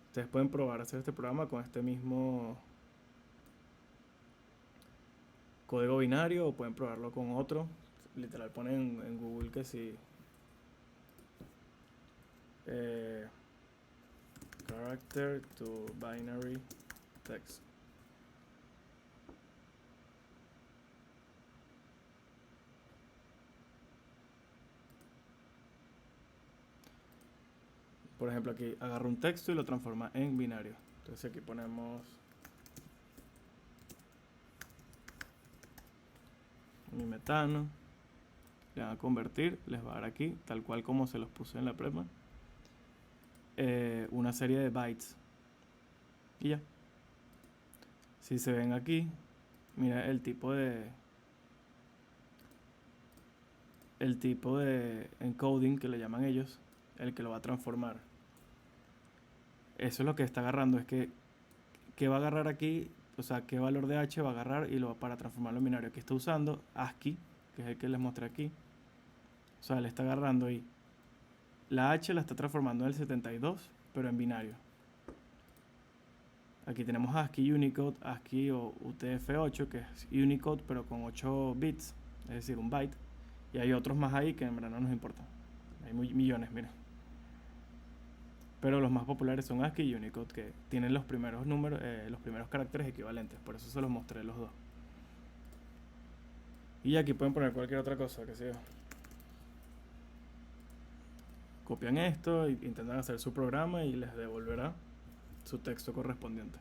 Ustedes pueden probar hacer este programa con este mismo código binario o pueden probarlo con otro. Literal ponen en Google que si character to binary text. Por ejemplo, aquí agarra un texto y lo transforma en binario. Entonces aquí ponemos mi metano. Le van a convertir, les va a dar aquí, tal cual como se los puse en la prema, una serie de bytes. Y ya. Si se ven aquí, mira el tipo de encoding que le llaman ellos, el que lo va a transformar. Eso es lo que está agarrando, es que ¿qué va a agarrar aquí? O sea, qué valor de h va a agarrar y lo va para transformarlo en binario. Aquí está usando ASCII, que es el que les mostré aquí. O sea, le está agarrando ahí. La h la está transformando en el 72, pero en binario. Aquí tenemos ASCII, Unicode, ASCII o UTF-8, que es Unicode, pero con 8 bits, es decir, un byte. Y hay otros más ahí que en verdad no nos importan. Hay millones, mira. Pero los más populares son ASCII y Unicode, que tienen los primeros números, los primeros caracteres equivalentes. Por eso se los mostré los dos. Y aquí pueden poner cualquier otra cosa, que sea. Copian esto, intentan hacer su programa y les devolverá su texto correspondiente.